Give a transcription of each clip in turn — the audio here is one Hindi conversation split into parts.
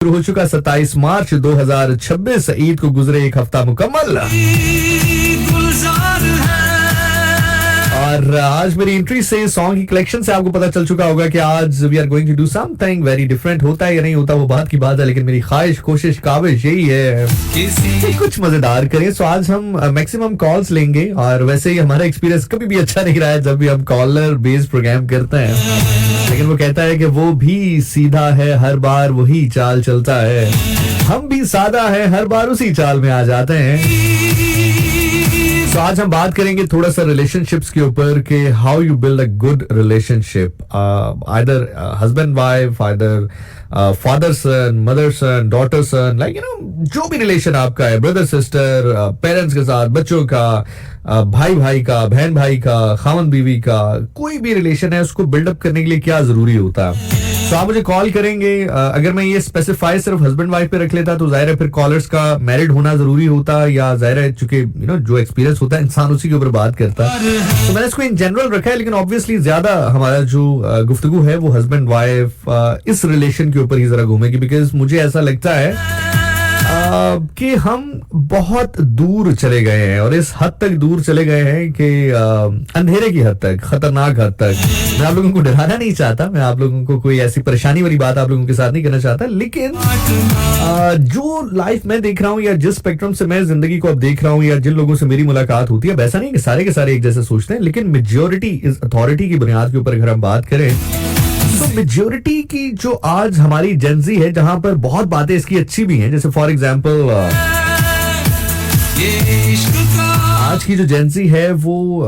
शुरू हो चुका 27 मार्च 2026। ईद को गुजरे एक हफ्ता मुकम्मल। और आज मेरी एंट्री से सॉन्ग की कलेक्शन से आपको पता चल चुका होगा कि आज we are going to do something very different. होता है या नहीं होता वो बात की बात है, लेकिन मेरी ख्वाहिश कोशिश काविश यही है कि कुछ मजेदार करें। सो आज हम मैक्सिमम कॉल्स लेंगे और वैसे ही हमारा एक्सपीरियंस कभी भी अच्छा नहीं रहा है जब भी हम कॉलर बेस्ड प्रोग्राम करते हैं, लेकिन वो कहता है कि वो भी सीधा है, हर बार वही चाल चलता है। हम भी सादा है, हर बार उसी चाल में आ जाते हैं। तो आज हम बात करेंगे थोड़ा सा रिलेशनशिप्स के ऊपर कि how you build a good relationship, either husband wife, either father son, mother son, daughter son, like you know जो भी रिलेशन आपका है, ब्रदर सिस्टर, पेरेंट्स के साथ, बच्चों का, भाई भाई का, बहन भाई का, खामन बीवी का, कोई भी रिलेशन है उसको बिल्डअप करने के लिए क्या जरूरी होता है। तो आप मुझे कॉल करेंगे। अगर मैं ये स्पेसिफाई सिर्फ हस्बैंड वाइफ पे रख लेता तो जाहिर है फिर कॉलर्स का मैरिड होना जरूरी होता, या जाहिर है चूंकि यू नो जो एक्सपीरियंस होता है इंसान उसी के ऊपर बात करता है, तो मैंने इसको इन जनरल रखा है। लेकिन ऑब्वियसली ज्यादा हमारा जो गुफ्तगू है वो हस्बैंड वाइफ इस रिलेशन के ऊपर ही जरा घूमेगी, बिकॉज मुझे ऐसा लगता है कि हम बहुत दूर चले गए हैं और इस हद तक दूर चले गए हैं कि अंधेरे की हद तक, खतरनाक हद तक। मैं आप लोगों को डराना नहीं चाहता, मैं आप लोगों को कोई ऐसी परेशानी वाली बात आप लोगों के साथ नहीं करना चाहता, लेकिन जो लाइफ मैं देख रहा हूँ या जिस स्पेक्ट्रम से मैं जिंदगी को अब देख रहा हूँ या जिन लोगों से मेरी मुलाकात होती है, वैसा नहीं कि सारे के सारे एक जैसे सोचते हैं, लेकिन मेजोरिटी इस अथॉरिटी की बुनियाद के ऊपर अगर हम बात करें तो मेजोरिटी की जो आज हमारी जेंजी है, जहां पर बहुत बातें इसकी अच्छी भी हैं, जैसे फॉर एग्जांपल आज की जो जेंजी है वो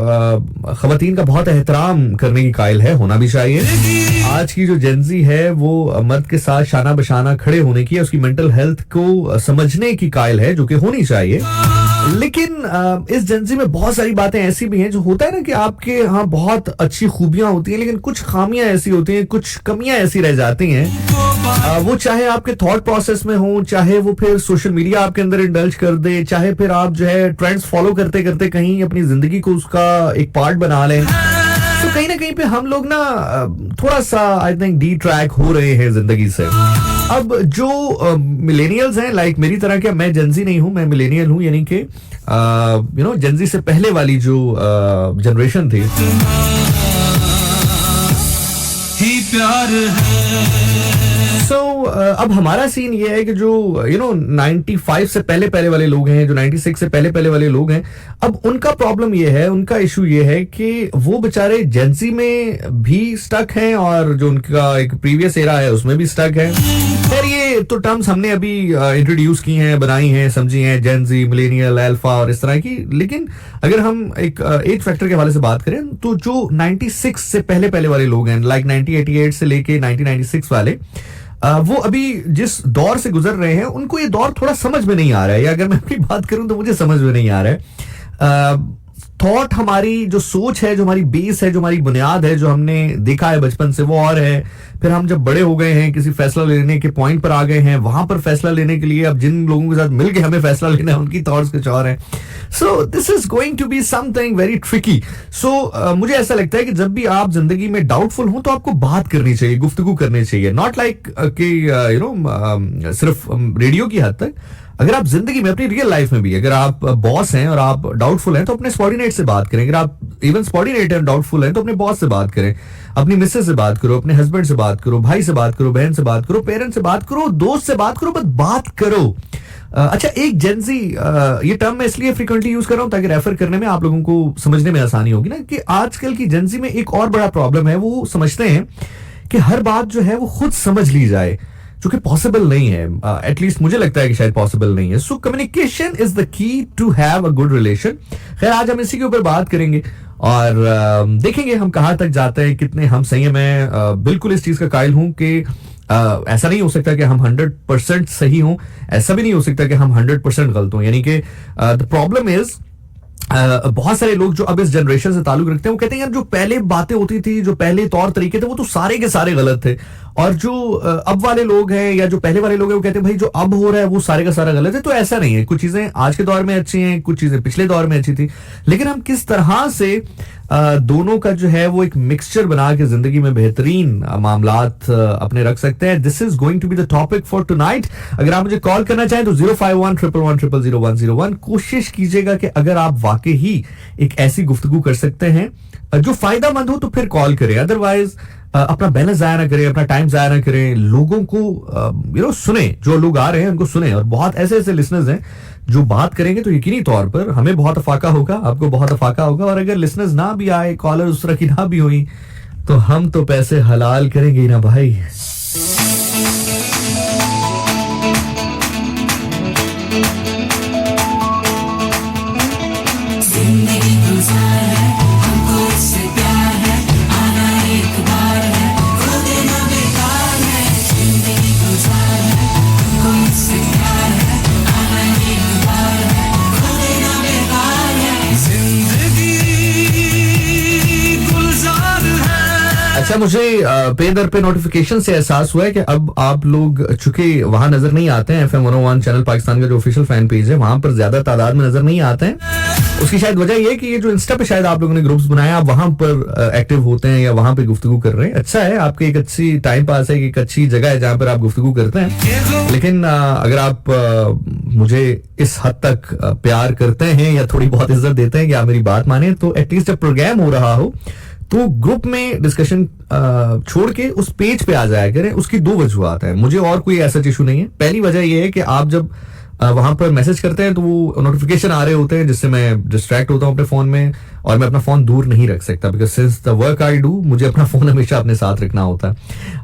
खवातीन का बहुत एहतराम करने की कायल है, होना भी चाहिए। आज की जो जेंजी है वो मर्द के साथ शाना बशाना खड़े होने की, उसकी मेंटल हेल्थ को समझने की कायल है, जो कि होनी चाहिए। लेकिन इस जेंजी में बहुत सारी बातें ऐसी भी हैं जो होता है ना कि आपके यहाँ बहुत अच्छी खूबियां होती हैं, लेकिन कुछ खामियां ऐसी होती हैं, कुछ कमियां ऐसी रह जाती हैं। वो चाहे आपके थॉट प्रोसेस में हो, चाहे वो फिर सोशल मीडिया आपके अंदर इंडल्ज कर दे, चाहे फिर आप जो है ट्रेंड्स फॉलो करते करते कहीं अपनी जिंदगी को उसका एक पार्ट बना लें, तो कहीं ना कहीं पे हम लोग ना थोड़ा सा आई थिंक डी ट्रैक हो रहे हैं जिंदगी से। अब जो मिलेनियल्स हैं, लाइक मेरी तरह के, मैं जेंजी नहीं हूं, मैं मिलेनियल हूं, यानी कि यू नो जेंजी से पहले वाली जो जनरेशन थी, ही प्यार सो अब हमारा सीन ये है कि जो यू नो 95 से पहले पहले वाले लोग हैं, जो 96 से पहले पहले वाले लोग हैं, अब उनका प्रॉब्लम ये है, उनका इशू ये है कि वो बेचारे जेंजी में भी स्टक हैं और जो उनका एक प्रीवियस एरा है उसमें भी स्टक है। खैर ये तो टर्म्स हमने अभी इंट्रोड्यूस की हैं, बनाई हैं, समझी हैं, जेंजी, मिलेनियल, अल्फा और इस तरह की। लेकिन अगर हम एक एज फैक्टर के हवाले से बात करें तो जो 96 से पहले पहले वाले लोग हैं, लाइक 1988 से लेके 1996 वाले, वो अभी जिस दौर से गुजर रहे हैं उनको ये दौर थोड़ा समझ में नहीं आ रहा है, या अगर मैं अपनी बात करूं तो मुझे समझ में नहीं आ रहा है। थॉट, हमारी जो सोच है, जो हमारी बेस है, जो हमारी बुनियाद है, जो हमने देखा है बचपन से, वो और है। फिर हम जब बड़े हो गए हैं, किसी फैसला लेने के पॉइंट पर आ गए हैं, वहां पर फैसला लेने के लिए अब जिन लोगों के साथ मिलकर हमें फैसला लेना है उनकी थॉट्स कुछ और हैं। So this is going to be something very tricky. So मुझे ऐसा लगता है कि जब भी आप जिंदगी में डाउटफुल हो तो आपको बात करनी चाहिए, गुफ्तगू करनी चाहिए, नॉट लाइक कि यू नो सिर्फ रेडियो की हद तक। अगर आप जिंदगी में, अपनी रियल लाइफ में भी, अगर आप बॉस हैं और आप डाउटफुल हैं तो अपने सबॉर्डिनेट से बात करें। अगर आप इवन सबॉर्डिनेट हैं, डाउटफुल हैं, तो अपने बॉस से बात करें, अपनी मिसेस से बात करो, अपने हस्बैंड से बात करो, भाई से बात करो, बहन से बात करो, पेरेंट्स से बात करो, दोस्त से बात करो, बस बात करो। अच्छा, एक जेंजी, ये टर्म मैं इसलिए फ्रीक्वेंटली यूज कर रहा हूं ताकि रेफर करने में आप लोगों को समझने में आसानी होगी ना, कि आजकल की जेंजी में एक और बड़ा प्रॉब्लम है। वो समझते हैं कि हर बात जो है वो खुद समझ ली जाए, जो कि पॉसिबल नहीं है। एटलीस्ट मुझे लगता है कि शायद पॉसिबल नहीं है। So communication is the key to have a good relation. खैर आज हम इसी के ऊपर बात करेंगे और देखेंगे हम कहां तक जाते हैं, कितने हम सही हैं। मैं बिल्कुल इस चीज का कायल हूं कि ऐसा नहीं हो सकता कि हम 100% सही हों, ऐसा भी नहीं हो सकता कि हम 100% गलत हों। यानी कि द प्रॉब्लम इज बहुत सारे लोग जो अब इस जनरेशन से ताल्लुक रखते हैं वो कहते हैं यार जो पहले बातें होती थी, जो पहले तौर तरीके थे, वो तो सारे के सारे गलत थे। और जो अब वाले लोग हैं या जो पहले वाले लोग हैं वो कहते हैं भाई जो अब हो रहा है वो सारे का सारा गलत है। तो ऐसा नहीं है, कुछ चीजें आज के दौर में अच्छी हैं, कुछ चीजें पिछले दौर में अच्छी थी, लेकिन हम किस तरह से दोनों का जो है वो एक मिक्सचर बना के जिंदगी में बेहतरीन मामलात अपने रख सकते हैं। This is going to be the topic for tonight. अगर आप मुझे कॉल करना चाहें तो 051-111-000-101 कोशिश कीजिएगा कि अगर आप वाकई ही एक ऐसी गुफ्तगू कर सकते हैं जो फायदामंद हो तो फिर कॉल करें, अदरवाइज अपना बैलेंस जाया ना करें, अपना टाइम जाया ना करें, लोगों को सुने, जो लोग आ रहे हैं उनको सुने। और बहुत ऐसे ऐसे लिसनर्स हैं जो बात करेंगे तो यकीनी तौर पर हमें बहुत अफाका होगा, आपको बहुत अफाका होगा। और अगर लिसनर्स ना भी आए, कॉलर उस तरह की ना भी हुई, तो हम तो पैसे हलाल करेंगे ना भाई। अच्छा, मुझे पे दर पे नोटिफिकेशन से एहसास हुआ है कि अब आप लोग चूंकि वहां नजर नहीं आते हैं, FM 101 चैनल पाकिस्तान का जो ऑफिशियल फैन पेज है वहां पर ज्यादा तादाद में नजर नहीं आते हैं। उसकी शायद वजह ये है कि ये जो इंस्टा पे शायद आप लोगों ने ग्रुप्स बनाए, आप वहां पर एक्टिव होते हैं या वहां पे गुफ्तगू कर रहे हैं। अच्छा है, आपकी एक अच्छी टाइम पास है, एक अच्छी जगह है जहां पर आप गुफ्तगू करते हैं। लेकिन अगर आप मुझे इस हद तक प्यार करते हैं या थोड़ी बहुत इज्जत देते हैं कि आप मेरी बात माने, तो एटलीस्ट जब प्रोग्राम हो रहा हो तो ग्रुप में डिस्कशन छोड़ के उस पेज पे आ जाया करें। उसकी दो वजूहत है, मुझे और कोई ऐसा इशू नहीं है। पहली वजह यह है कि आप जब वहां पर मैसेज करते हैं तो वो नोटिफिकेशन आ रहे होते हैं जिससे मैं डिस्ट्रैक्ट होता हूं अपने फोन में, और मैं अपना फोन दूर नहीं रख सकता, because since the work I do मुझे अपना फोन हमेशा अपने साथ रखना होता है।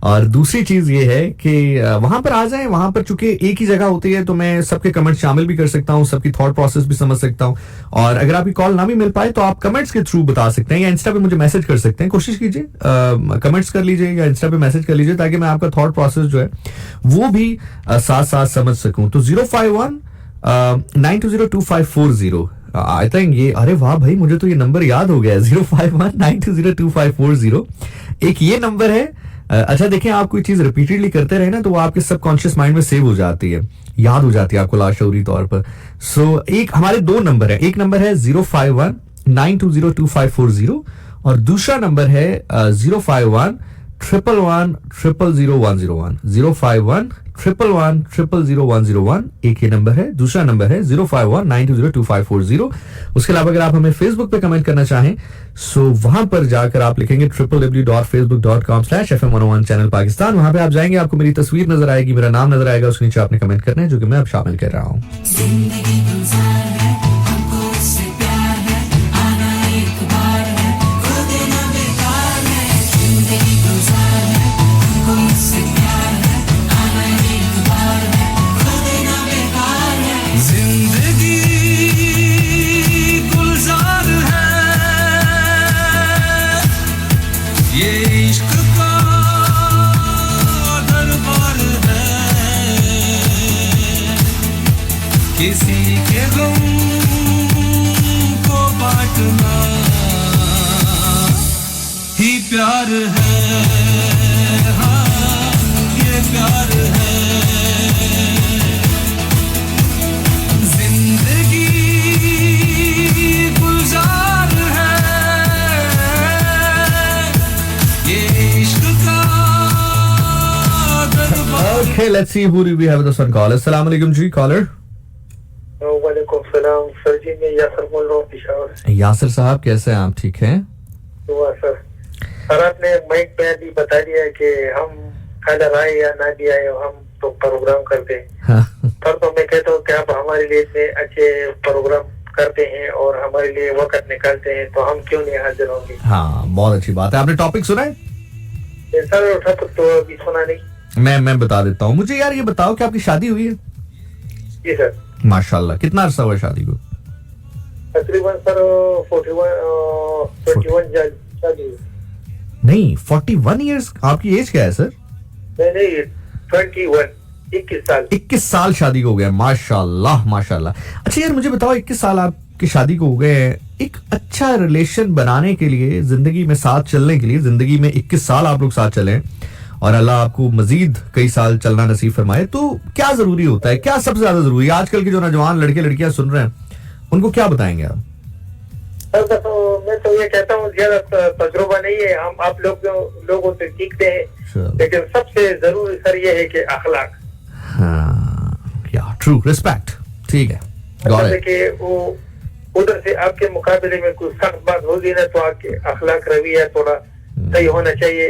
और दूसरी चीज ये है कि वहां पर आ जाएं, वहां पर चूंकि एक ही जगह होती है तो मैं सबके कमेंट शामिल भी कर सकता हूँ, सबकी थॉट प्रोसेस भी समझ सकता हूँ। और अगर आपकी कॉल ना भी मिल पाए तो आप कमेंट्स के थ्रू बता सकते हैं या इंस्टा पे मुझे मैसेज कर सकते हैं। कोशिश कीजिए कमेंट्स कर लीजिए या इंस्टा पे मैसेज कर लीजिए ताकि मैं आपका थॉट प्रोसेस जो है वो भी साथ साथ समझ सकूं। तो 051-920-2540 आई थिंक ये, अरे वाह भाई, मुझे तो ये नंबर याद हो गया है, 051-920-2540 एक ये नंबर है। अच्छा देखें, आप कोई चीज रिपीटेडली करते रहे ना तो वो आपके सबकॉन्शियस माइंड में सेव हो जाती है, याद हो जाती है आपको लाशऊरी तौर पर। सो एक हमारे दो नंबर है, एक नंबर है 051-920-2540 और दूसरा नंबर है 051-111-000-101 051-111-000-101 एक ये नंबर है। दूसरा नंबर है 051-920-2540। उसके अलावा अगर आप हमें फेसबुक पे कमेंट करना चाहें सो वहां पर जाकर आप लिखेंगे www.facebook.com/FM101 चैनल पाकिस्तान। वहां पे आप जाएंगे, आपको मेरी तस्वीर नजर आएगी, मेरा नाम नजर आएगा, उसके नीचे आपने कमेंट करना है जो कि मैं अब शामिल कर रहा हूँ। किसी के गम को बांटना ही प्यार है, हाँ ये प्यार है। जिंदगी गुलजार है, ये इश्क का दरबार। Okay, let's see who do we have with us on call. अस्सलाम वालेकुम जी कॉलर। वालेकुम सलाम सर जी, मैं यासर बोल रहा हूँ पिशावर से। यासर साहब कैसे हैं आप, ठीक हैं? दुआ सर। सर आपने माइक पे भी बता दिया कि हम कलर आए या ना भी आए हम तो प्रोग्राम करते हैं। हाँ। सर तो मैं कहता हूँ कि आप हमारे लिए इतने अच्छे प्रोग्राम करते हैं और हमारे लिए वक्त निकालते हैं तो हम क्यों नहीं हाजिर होंगे। हाँ, बहुत अच्छी बात है। आपने टॉपिक सुना है? सर उठा तो अभी सुना नहीं। मैं बता देता हूँ। मुझे यार ये बताओ कि आपकी शादी हुई है? जी सर। माशाल्लाह, कितना अरसा हुआ शादी को? तकरीबन सर 41 शादी। नहीं, 41 ईयर्स। आपकी एज क्या है सर? नहीं 21 साल शादी को हो गया। माशाल्लाह माशाल्लाह। अच्छा यार मुझे बताओ, 21 साल आपकी शादी को हो गए हैं, एक अच्छा रिलेशन बनाने के लिए, जिंदगी में साथ चलने के लिए, जिंदगी में 21 साल आप लोग साथ चले और अल्लाह आपको मजीद कई साल चलना नसीब फरमाए। तो क्या जरूरी होता है, क्या सबसे ज्यादा जरूरी है आजकल के जो नौजवान लड़के लड़कियां सुन रहे हैं, उनको क्या बताएंगे आप? सर तो मैं तो ये कहता हूँ ज्यादा तजुर्बा नहीं है, हम आप लोगों से सीखते हैं, लेकिन सबसे जरूरी सर ये है कि अखलाक। या ट्रू रिस्पेक्ट, ठीक है। मतलब कि वो उधर से आपके मुकाबले में कोई सख्त बात होगी ना तो आपके अखलाक रवैया थोड़ा सही होना चाहिए,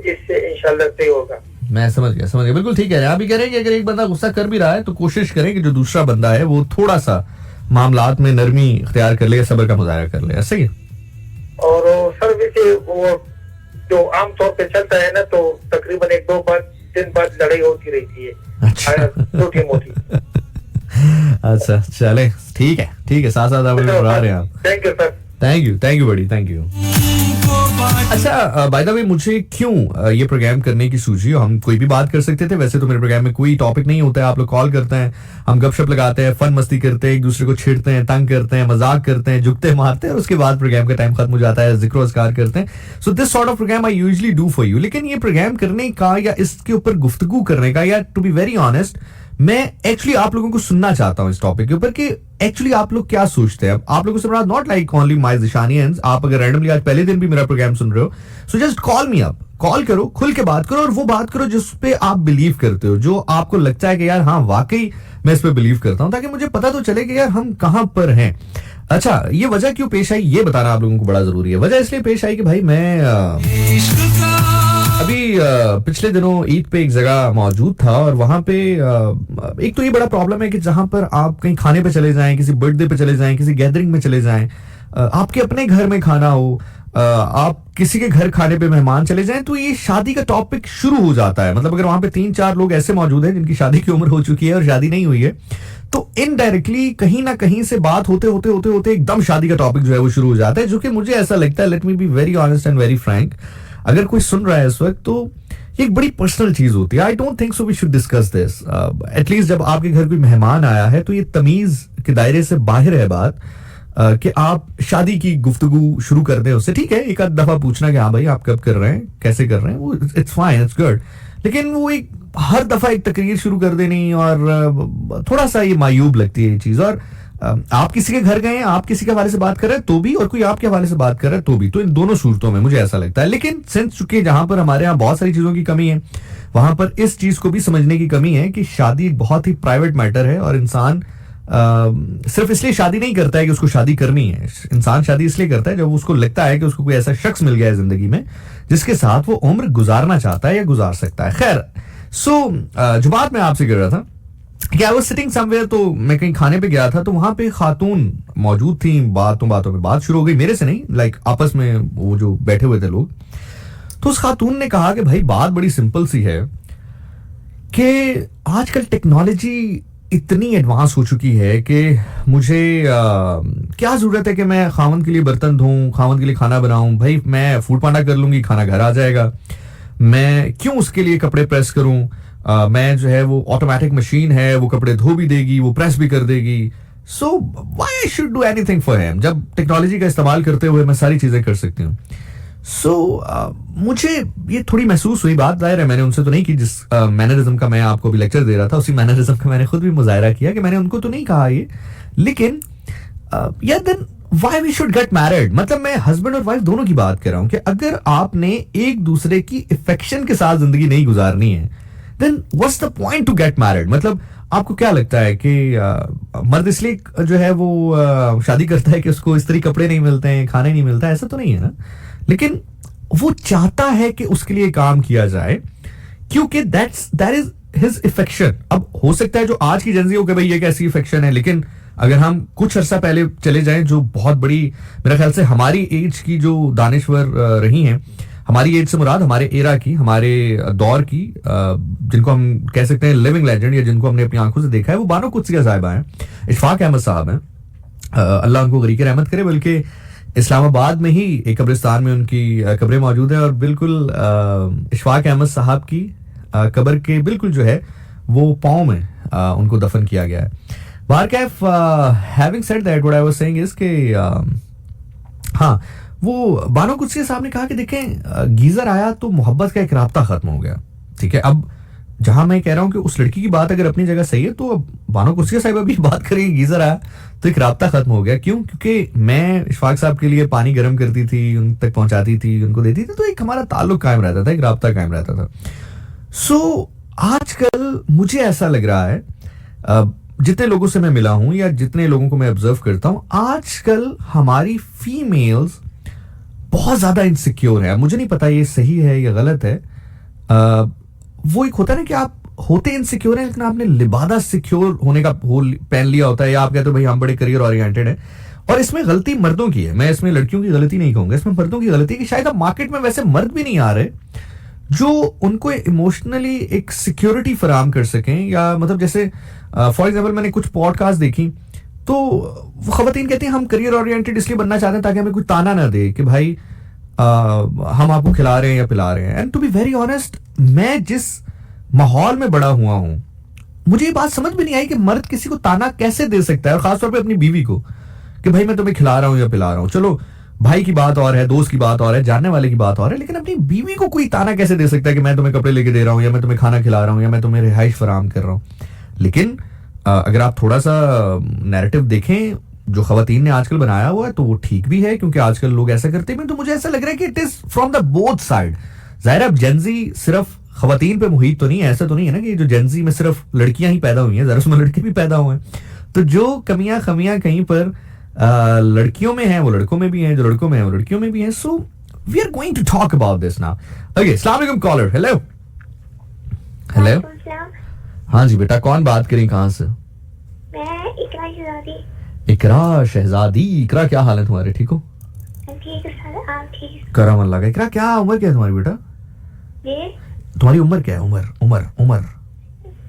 इससे इंशाल्लाह सही होगा। मैं समझ गया बिल्कुल ठीक है। आप भी कह रहे हैं कि अगर एक बंदा गुस्सा कर भी रहा है तो कोशिश करें कि जो दूसरा बंदा है वो थोड़ा सा मामलात में नरमी इख्तियार कर ले, सब्र का मुजाहरा कर ले, ऐसे ही। और सर वैसे वो जो आमतौर पे चलता है ना तो तकरीबन 1-2 दिन बाद लड़ाई होती रहती है, छोटी मोटी। अच्छा चले, ठीक है, साथ साथ आप बढ़ा रहे हैं आप। Thank you sir. Thank you बड़ी, थैंक यू। अच्छा बाय द वे, मुझे क्यों ये प्रोग्राम करने की सूझी? हम कोई भी बात कर सकते थे, वैसे तो मेरे प्रोग्राम में कोई टॉपिक नहीं होता है, आप लोग कॉल करते हैं, हम गपशप लगाते हैं, फन मस्ती करते हैं, एक दूसरे को छेड़ते हैं, तंग करते हैं, मजाक करते हैं, जुगते मारते हैं और उसके बाद प्रोग्राम का टाइम खत्म हो जाता है, जिक्र अस्कार करते हैं। So this sort of programme I usually do for you. लेकिन ये प्रोग्राम करने का या इसके ऊपर गुफ्तगू करने का, या टू बी वेरी ऑनेस्ट, मैं एक्चुअली आप लोगों को सुनना चाहता हूं इस टॉपिक के ऊपर कि एक्चुअली आप लोग क्या सोचते हैं। आप लोगों से बड़ा नॉट लाइक ओनली माय ज़िशानियंस, आप अगर रैंडमली आज पहले दिन भी मेरा प्रोग्राम सुन रहे हो, so just call me up, call करो, खुल के बात करो और वो बात करो जिस पे आप बिलीव करते हो, जो आपको लगता है कि यार हाँ वाकई मैं इस पे बिलीव करता हूं, ताकि मुझे पता तो चले कि यार हम कहां पर हैं। अच्छा, ये वजह क्यों पेश आई ये बताना आप लोगों को बड़ा जरूरी है। वजह इसलिए पेश आई कि भाई मैं अभी पिछले दिनों ईद पे एक जगह मौजूद था और वहां पे एक तो ये बड़ा प्रॉब्लम है कि जहां पर आप कहीं खाने पे चले जाएं, किसी बर्थडे पे चले जाएं, किसी गैदरिंग में चले जाएं, आपके अपने घर में खाना हो, आप किसी के घर खाने पे मेहमान चले जाएं, तो ये शादी का टॉपिक शुरू हो जाता है। मतलब अगर वहां पे 3-4 लोग ऐसे मौजूद हैं जिनकी शादी की उम्र हो चुकी है और शादी नहीं हुई है, तो इनडायरेक्टली कहीं ना कहीं से बात होते होते होते होते एकदम शादी का टॉपिक जो है वो शुरू हो जाता है, जो कि मुझे ऐसा लगता है, let me B very honest and very Frank, अगर कोई सुन रहा है इस वक्त तो ये एक बड़ी पर्सनल चीज होती है। I don't think so we should discuss this. At least जब आपके घर कोई मेहमान आया है तो ये तमीज के दायरे से बाहर है बात कि आप शादी की गुफ्तगू शुरू कर दें उससे। ठीक है, एक आध दफा पूछना कि हाँ भाई आप कब कर रहे हैं, कैसे कर रहे हैं, वो इट्स फाइन, इट्स गुड, लेकिन वो एक हर दफा एक तकरीर शुरू कर देनी और थोड़ा सा ये मायूब लगती है ये चीज। और आप किसी के घर गए हैं, आप किसी के हवाले से बात कर रहे हैं तो भी, और कोई आपके हवाले से बात कर रहा है तो भी, तो इन दोनों सूरतों में मुझे ऐसा लगता है। लेकिन सिंस चूंकि जहां पर हमारे यहाँ बहुत सारी चीजों की कमी है, वहां पर इस चीज को भी समझने की कमी है कि शादी एक बहुत ही प्राइवेट मैटर है और इंसान सिर्फ इसलिए शादी नहीं करता है कि उसको शादी करनी है। इंसान शादी इसलिए करता है जब उसको लगता है कि उसको कोई ऐसा शख्स मिल गया है जिंदगी में जिसके साथ वो उम्र गुजारना चाहता है या गुजार सकता है। खैर, जो बात मैं आपसे कर रहा था कि आई वाज सिटिंग समवेयर, तो मैं कहीं खाने पे गया था, तो वहां पे खातून मौजूद थी, बातों में बात शुरू हो गई, मेरे से नहीं, लाइक आपस में वो जो बैठे हुए थे लोग। तो उस खातून ने कहा कि भाई बात बड़ी सिंपल सी है कि आजकल टेक्नोलॉजी इतनी एडवांस हो चुकी है कि मुझे क्या जरूरत है कि मैं खावंद के लिए बर्तन धोऊं, खावंद के लिए खाना बनाऊं। भाई मैं फूड पांडा कर लूंगी, खाना घर आ जाएगा, मैं क्यों उसके लिए कपड़े प्रेस करूं, मैं जो है वो ऑटोमेटिक मशीन है, वो कपड़े धो भी देगी, वो प्रेस भी कर देगी। So why I should do anything for him, जब टेक्नोलॉजी का इस्तेमाल करते हुए मैं सारी चीजें कर सकती हूँ। मुझे ये थोड़ी महसूस हुई बात, जाहिर है मैंने उनसे तो नहीं की, जिस मैनरिज्म का मैं आपको भी लेक्चर दे रहा था उसी मैनरिज्म का मैंने खुद भी मुजाहिरा किया कि मैंने उनको तो नहीं कहा ये, लेकिन यार then why we should get married. मतलब मैं हस्बैंड और वाइफ दोनों की बात कर रहा हूं कि अगर आपने एक दूसरे की इफेक्शन के साथ जिंदगी नहीं गुजारनी है, then what's the point to get married. मतलब आपको क्या लगता है कि मर्द इसलिए जो है वो शादी करता है कि उसको स्त्री कपड़े नहीं मिलते हैं, खाने नहीं मिलता है, ऐसा तो नहीं है ना, लेकिन वो चाहता है कि उसके लिए काम किया जाए क्योंकि दैट इज हिज इफेक्शन। अब हो सकता है जो आज की जनजी हो कि भाई ये कैसी इफेक्शन है, लेकिन अगर हम कुछ अर्सा पहले चले जाएं, जो बहुत बड़ी मेरे ख्याल से हमारी एज की जो दानिश्वर रही हैं, हमारी एज से मुराद हमारे एरा की, हमारे दौर की, जिनको हम कह सकते हैं लिविंग लेजेंड या जिनको हमने अपनी आंखों से देखा है, वो बानो कुदसिया साहिबा हैं, इशफाक अहमद साहब हैं, अल्लाह उनको गरीक रहमत करे। बल्कि इस्लामाबाद में ही एक कब्रिस्तान में उनकी कब्रें मौजूद है और बिल्कुल इशफाक अहमद साहब की कब्र के बिल्कुल जो है वो पाँव में उनको दफन किया गया है। Barkaif, having said that what I was saying is कि हाँ, वो बानो कुर्सी साहब ने कहा कि देखें गीजर आया तो मोहब्बत का एक राब्ता खत्म हो गया, ठीक है। अब जहां मैं कह रहा हूं कि उस लड़की की बात अगर अपनी जगह सही है, तो अब बानो कुर्सी साहब भी बात करेंगे, गीजर आया तो एक राब्ता खत्म हो गया। क्यों? क्योंकि मैं इशफाक साहब के लिए पानी गर्म करती थी, उन तक पहुंचाती थी, उनको देती थी, तो एक हमारा ताल्लुक कायम रहता था, एक राब्ता कायम रहता था। सो आजकल मुझे ऐसा लग रहा है, जितने लोगों से मैं मिला हूं या जितने लोगों को मैं ऑब्जर्व करता हूं, आजकल हमारी फीमेल्स बहुत ज्यादा इनसिक्योर है। मुझे नहीं पता ये सही है या गलत है। वो एक होता है ना कि आप होते इनसिक्योर हैं, लेकिन आपने लिबादा सिक्योर होने का पहन लिया होता है, या आप कहते हो भाई हम बड़े करियर ओरिएंटेड हैं। और इसमें गलती मर्दों की है, मैं इसमें लड़कियों की गलती नहीं कहूंगा, इसमें मर्दों की गलती है कि शायद अब मार्केट में वैसे मर्द भी नहीं आ रहे जो उनको इमोशनली एक सिक्योरिटी फराम कर सकें। या मतलब जैसे फॉर एग्जाम्पल मैंने कुछ पॉडकास्ट देखी, तो वो खवातीन कहती हैं हम करियर ओरिएंटेड इसलिए बनना चाहते हैं ताकि हमें कोई ताना ना दे कि भाई हम आपको खिला रहे हैं या पिला रहे हैं। And to be very honest, मैं जिस माहौल में बड़ा हुआ हूं, मुझे ये बात समझ में नहीं आई कि मर्द किसी को ताना कैसे दे सकता है, और खासतौर पे अपनी बीवी को, कि भाई मैं तुम्हें खिला रहा हूं या पिला रहा हूं। चलो भाई की बात और है, दोस्त की बात और है, जानने वाले की बात और है, लेकिन अपनी बीवी को कोई ताना कैसे दे सकता है कि मैं तुम्हें कपड़े लेके दे रहा हूं, या मैं तुम्हें खाना खिला रहा हूं, या मैं तुम्हें रिहाइश फराहम कर रहा हूं। लेकिन अगर आप थोड़ा सा नैरेटिव देखें जो खवातीन ने आजकल बनाया हुआ है, तो वो ठीक भी है, क्योंकि आजकल लोग ऐसा करते हैं। तो मुझे ऐसा लग रहा है कि it is from the both side. जाहिर है अब जेनजी सिर्फ खवातीन पे मुहित तो नहीं है, ऐसा तो नहीं है ना कि जो जेनजी में सिर्फ लड़कियां ही पैदा हुई हैं, जरा उसमें लड़के भी पैदा हुए हैं। तो जो कमियां खमियां कहीं पर लड़कियों में है वो लड़कों में भी हैं, जो लड़कों में है वो लड़कियों में भी हैं। So we are going to talk about this now. Okay, अस्सलाम वालेकुम कॉलर। हेलो हेलो, हाँ जी बेटा, कौन बात करें, कहाँ से? मैं इकरा शहजादी। इकरा शहजादी, इकरा क्या हाल है तुम्हारे, ठीक हो? ठीक है सर, आप ठीक? करम अल्लाह का। इकरा क्या उम्र क्या है तुम्हारी बेटा? ये तुम्हारी उम्र क्या है? उम्र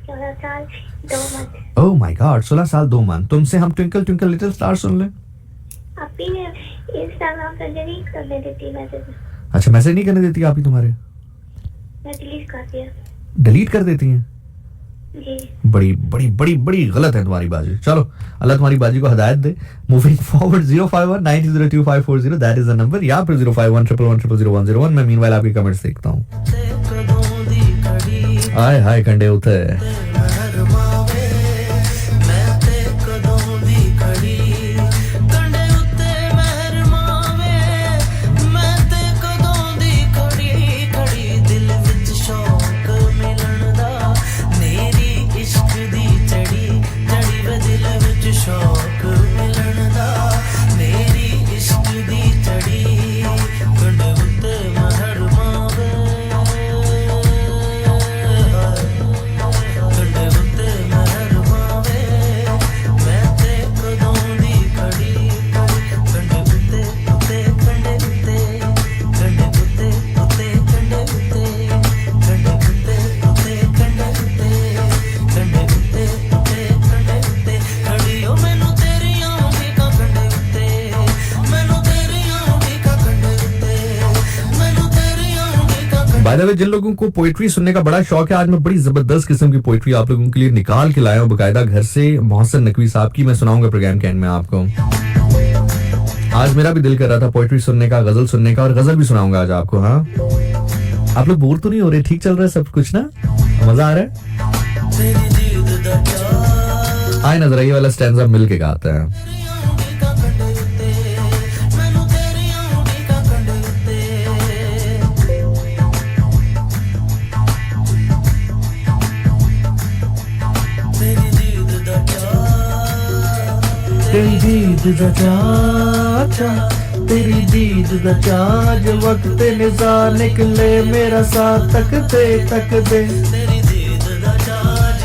16 साल 2 मंथ। ओह माय गॉड, 16 साल 2 मंथ। तुमसे हम ट्विंकल ट्विंकल लिटिल स्टार सुन ले। अभी इंस्टाग्राम पर डिलीट करने देती मैसेज। अच्छा, मैसेज नहीं करने देती आप ही तुम्हारे? मैं डिलीट कर दिया। डिलीट कर देती हैं? जी। बड़ी बड़ी बड़ी बड़ी गलत है तुम्हारी बाजी। चलो अल्लाह तुम्हारी बाजी को हिदायत दे। Moving forward 051902540 that is the number, या फिर 05111000101। मैं मीनवाइल आपके कमेंट्स देखता हूँ। हाय हाय कंडे उठे। बाय द वे, जिन लोगों को पोइट्री सुनने का बड़ा शौक है, आज मैं बड़ी जबरदस्त किस्म की पोइट्री आप लोगों के लिए निकाल के लाया हूं, बकायदा घर से, मोहसिन नकवी साहब की। मैं सुनाऊंगा प्रोग्राम के एंड में आपको। आज मेरा भी दिल कर रहा था पोइट्री सुनने का, गजल सुनने का, और गजल भी सुनाऊंगा आज आपको। हाँ, आप लोग बोर तो नहीं हो रहे? ठीक चल रहा है सब कुछ ना? मजा आ रहा है? आए नजर ये वाला स्टैंजा मिल के गाते हैं। तेरी दीद दा चाचा, तेरी दीद दा चाज, वक्त निज़ा निकले मेरा साथ तकते तकते,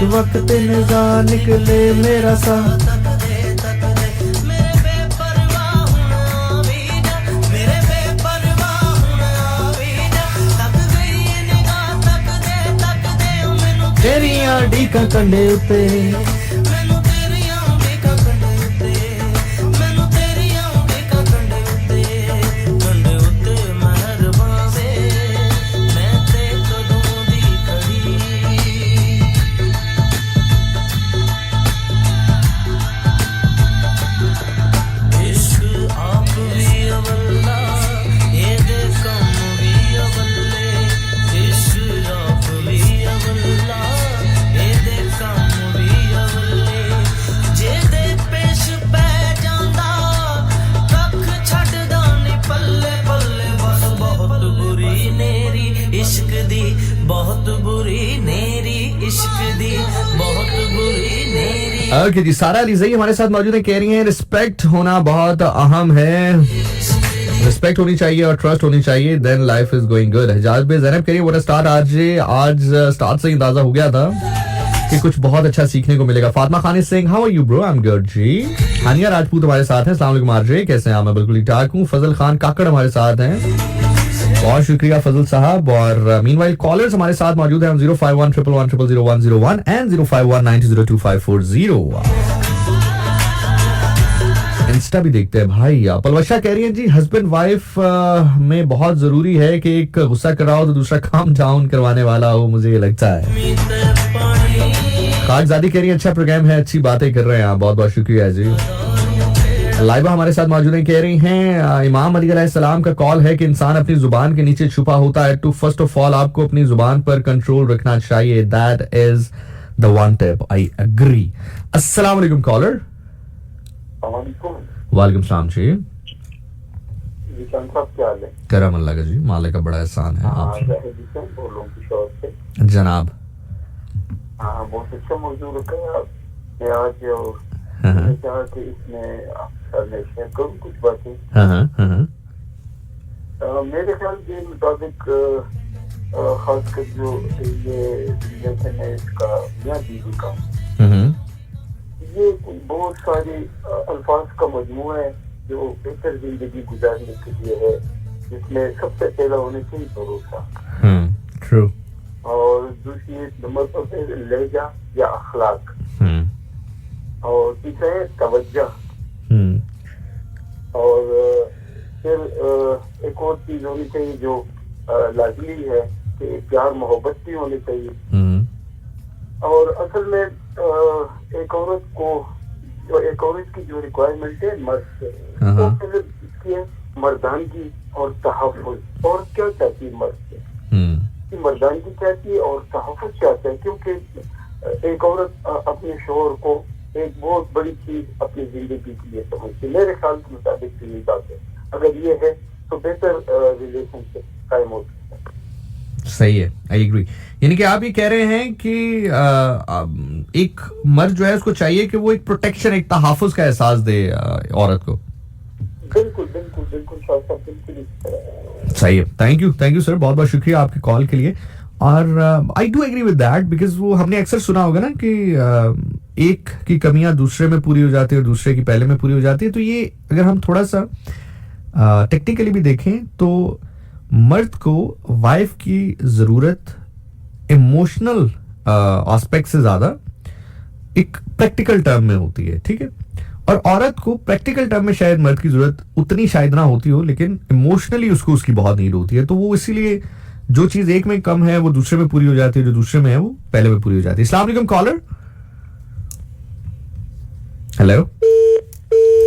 वक्त निज़ा निकले मेरा साथ। तेरियां डीका कंडे उते, ओके जी, सारा अलीज़ई हमारे साथ मौजूद है, कह रही हैं रिस्पेक्ट होना बहुत अहम है, रिस्पेक्ट होनी चाहिए और ट्रस्ट होनी चाहिए, then life is going good. हिजाज बे ज़ैनब कह रही है व्हाट अ स्टार्ट आज स्टार्ट से ही अंदाजा हो गया था कि कुछ बहुत अच्छा सीखने को मिलेगा। Fatima Khan is saying how are you bro, I am good जी। हानिया राजपूत हमारे साथ हैं, अस्सलाम वालेकुम आरजे, कैसे हैं आप? मैं बिल्कुल ठीक ठाक हूँ। फजल खान काकड़ हमारे साथ हैं, बहुत शुक्रिया फजल साहब। और मीनवाइल कॉलर्स हमारे साथ मौजूद हैं 05111000101 एंड 05192022540। इंस्टा भी देखते हैं भाई। पलवशा कह रही है जी हस्बैंड वाइफ में बहुत जरूरी है कि एक गुस्सा कर रहा हो तो दूसरा काम डाउन करवाने वाला हो, मुझे ये लगता है। खाकजादी कह रही है अच्छा प्रोग्राम है, अच्छी बातें कर रहे हैं आप, बहुत बहुत शुक्रिया जी। लाइबा हमारे साथ मौजूद है, कह रही हैं इमाम अली अलैहिस्सलाम का कॉल है कि इंसान अपनी जुबान के नीचे छुपा होता है। टू फर्स्ट ऑफ ऑल आपको अपनी जुबान पर कंट्रोल रखना चाहिए, that is the one tip, I agree. अस्सलाम वालेकुम कॉलर। वालेकुम सलाम जी। क्या हाल है? करम अल्लाह का जी, मालिक का बड़ा एहसान है आप जनाब। हाँ, बहुत अच्छा मौजूद रखा है आपने आज, और हाँ मैंने चाहा कि इसमें आपके साथ शेयर करूँ कुछ बातें। मेरे ख्याल के मुताबिक खासकर जो ये रिलेशन है इसका मियां बीवी का, ये बहुत सारे अल्फाज का मजमूआ है जो बेहतर जिंदगी गुजारने के लिए है, जिसमें सबसे पहला होना चाहिए भरोसा, ट्रू, और दूसरी नंबर पर लहजा या अखलाक, और तीसरा है तवज्जो, और फिर एक और चीज होनी चाहिए जो लाजमी है कि प्यार मोहब्बत भी होनी चाहिए। और असल में एक औरत की जो रिक्वायरमेंट है मर्द से, वो फिर इसकी है मर्दानगी और तहफ़्फ़ुज़। और क्या चाहती है मर्द से, कि मर्दानगी चाहती है और तहफ़्फ़ुज़ चाहता है, क्योंकि एक औरत अपने शोहर को एक बहुत बड़ी चीज अपनी जिंदगी के लिए समझती है। मेरे ख्याल के मुताबिक यही बात है, अगर ये है तो बेहतर रिलेशनशिप कायम हो सकता है। सही है, आई एग्री। यानी कि आप ये कह रहे हैं कि एक मर्द जो है उसको चाहिए कि वो एक प्रोटेक्शन, एक तहफ़्फ़ुज़ का एहसास दे औरत को। बिल्कुल बिल्कुल बिल्कुल बिल्कुल सही है। थैंक यू सर, बहुत बहुत शुक्रिया आपके कॉल के लिए। और I do agree with that, because वो हमने अक्सर सुना होगा ना कि एक की कमियां दूसरे में पूरी हो जाती है और दूसरे की पहले में पूरी हो जाती है। तो ये अगर हम थोड़ा सा टेक्निकली भी देखें तो मर्द को वाइफ की जरूरत इमोशनल एस्पेक्ट से ज्यादा एक प्रैक्टिकल टर्म में होती है, ठीक है। और औरत को प्रैक्टिकल टर्म में शायद मर्द की जरूरत उतनी शायद ना होती हो, लेकिन इमोशनली उसको उसकी बहुत नीड होती है। तो वो इसीलिए जो चीज एक में कम है वो दूसरे में पूरी हो जाती है, जो दूसरे में है वो पहले में पूरी हो जाती है। अस्सलाम वालेकुम कॉलर। हेलो।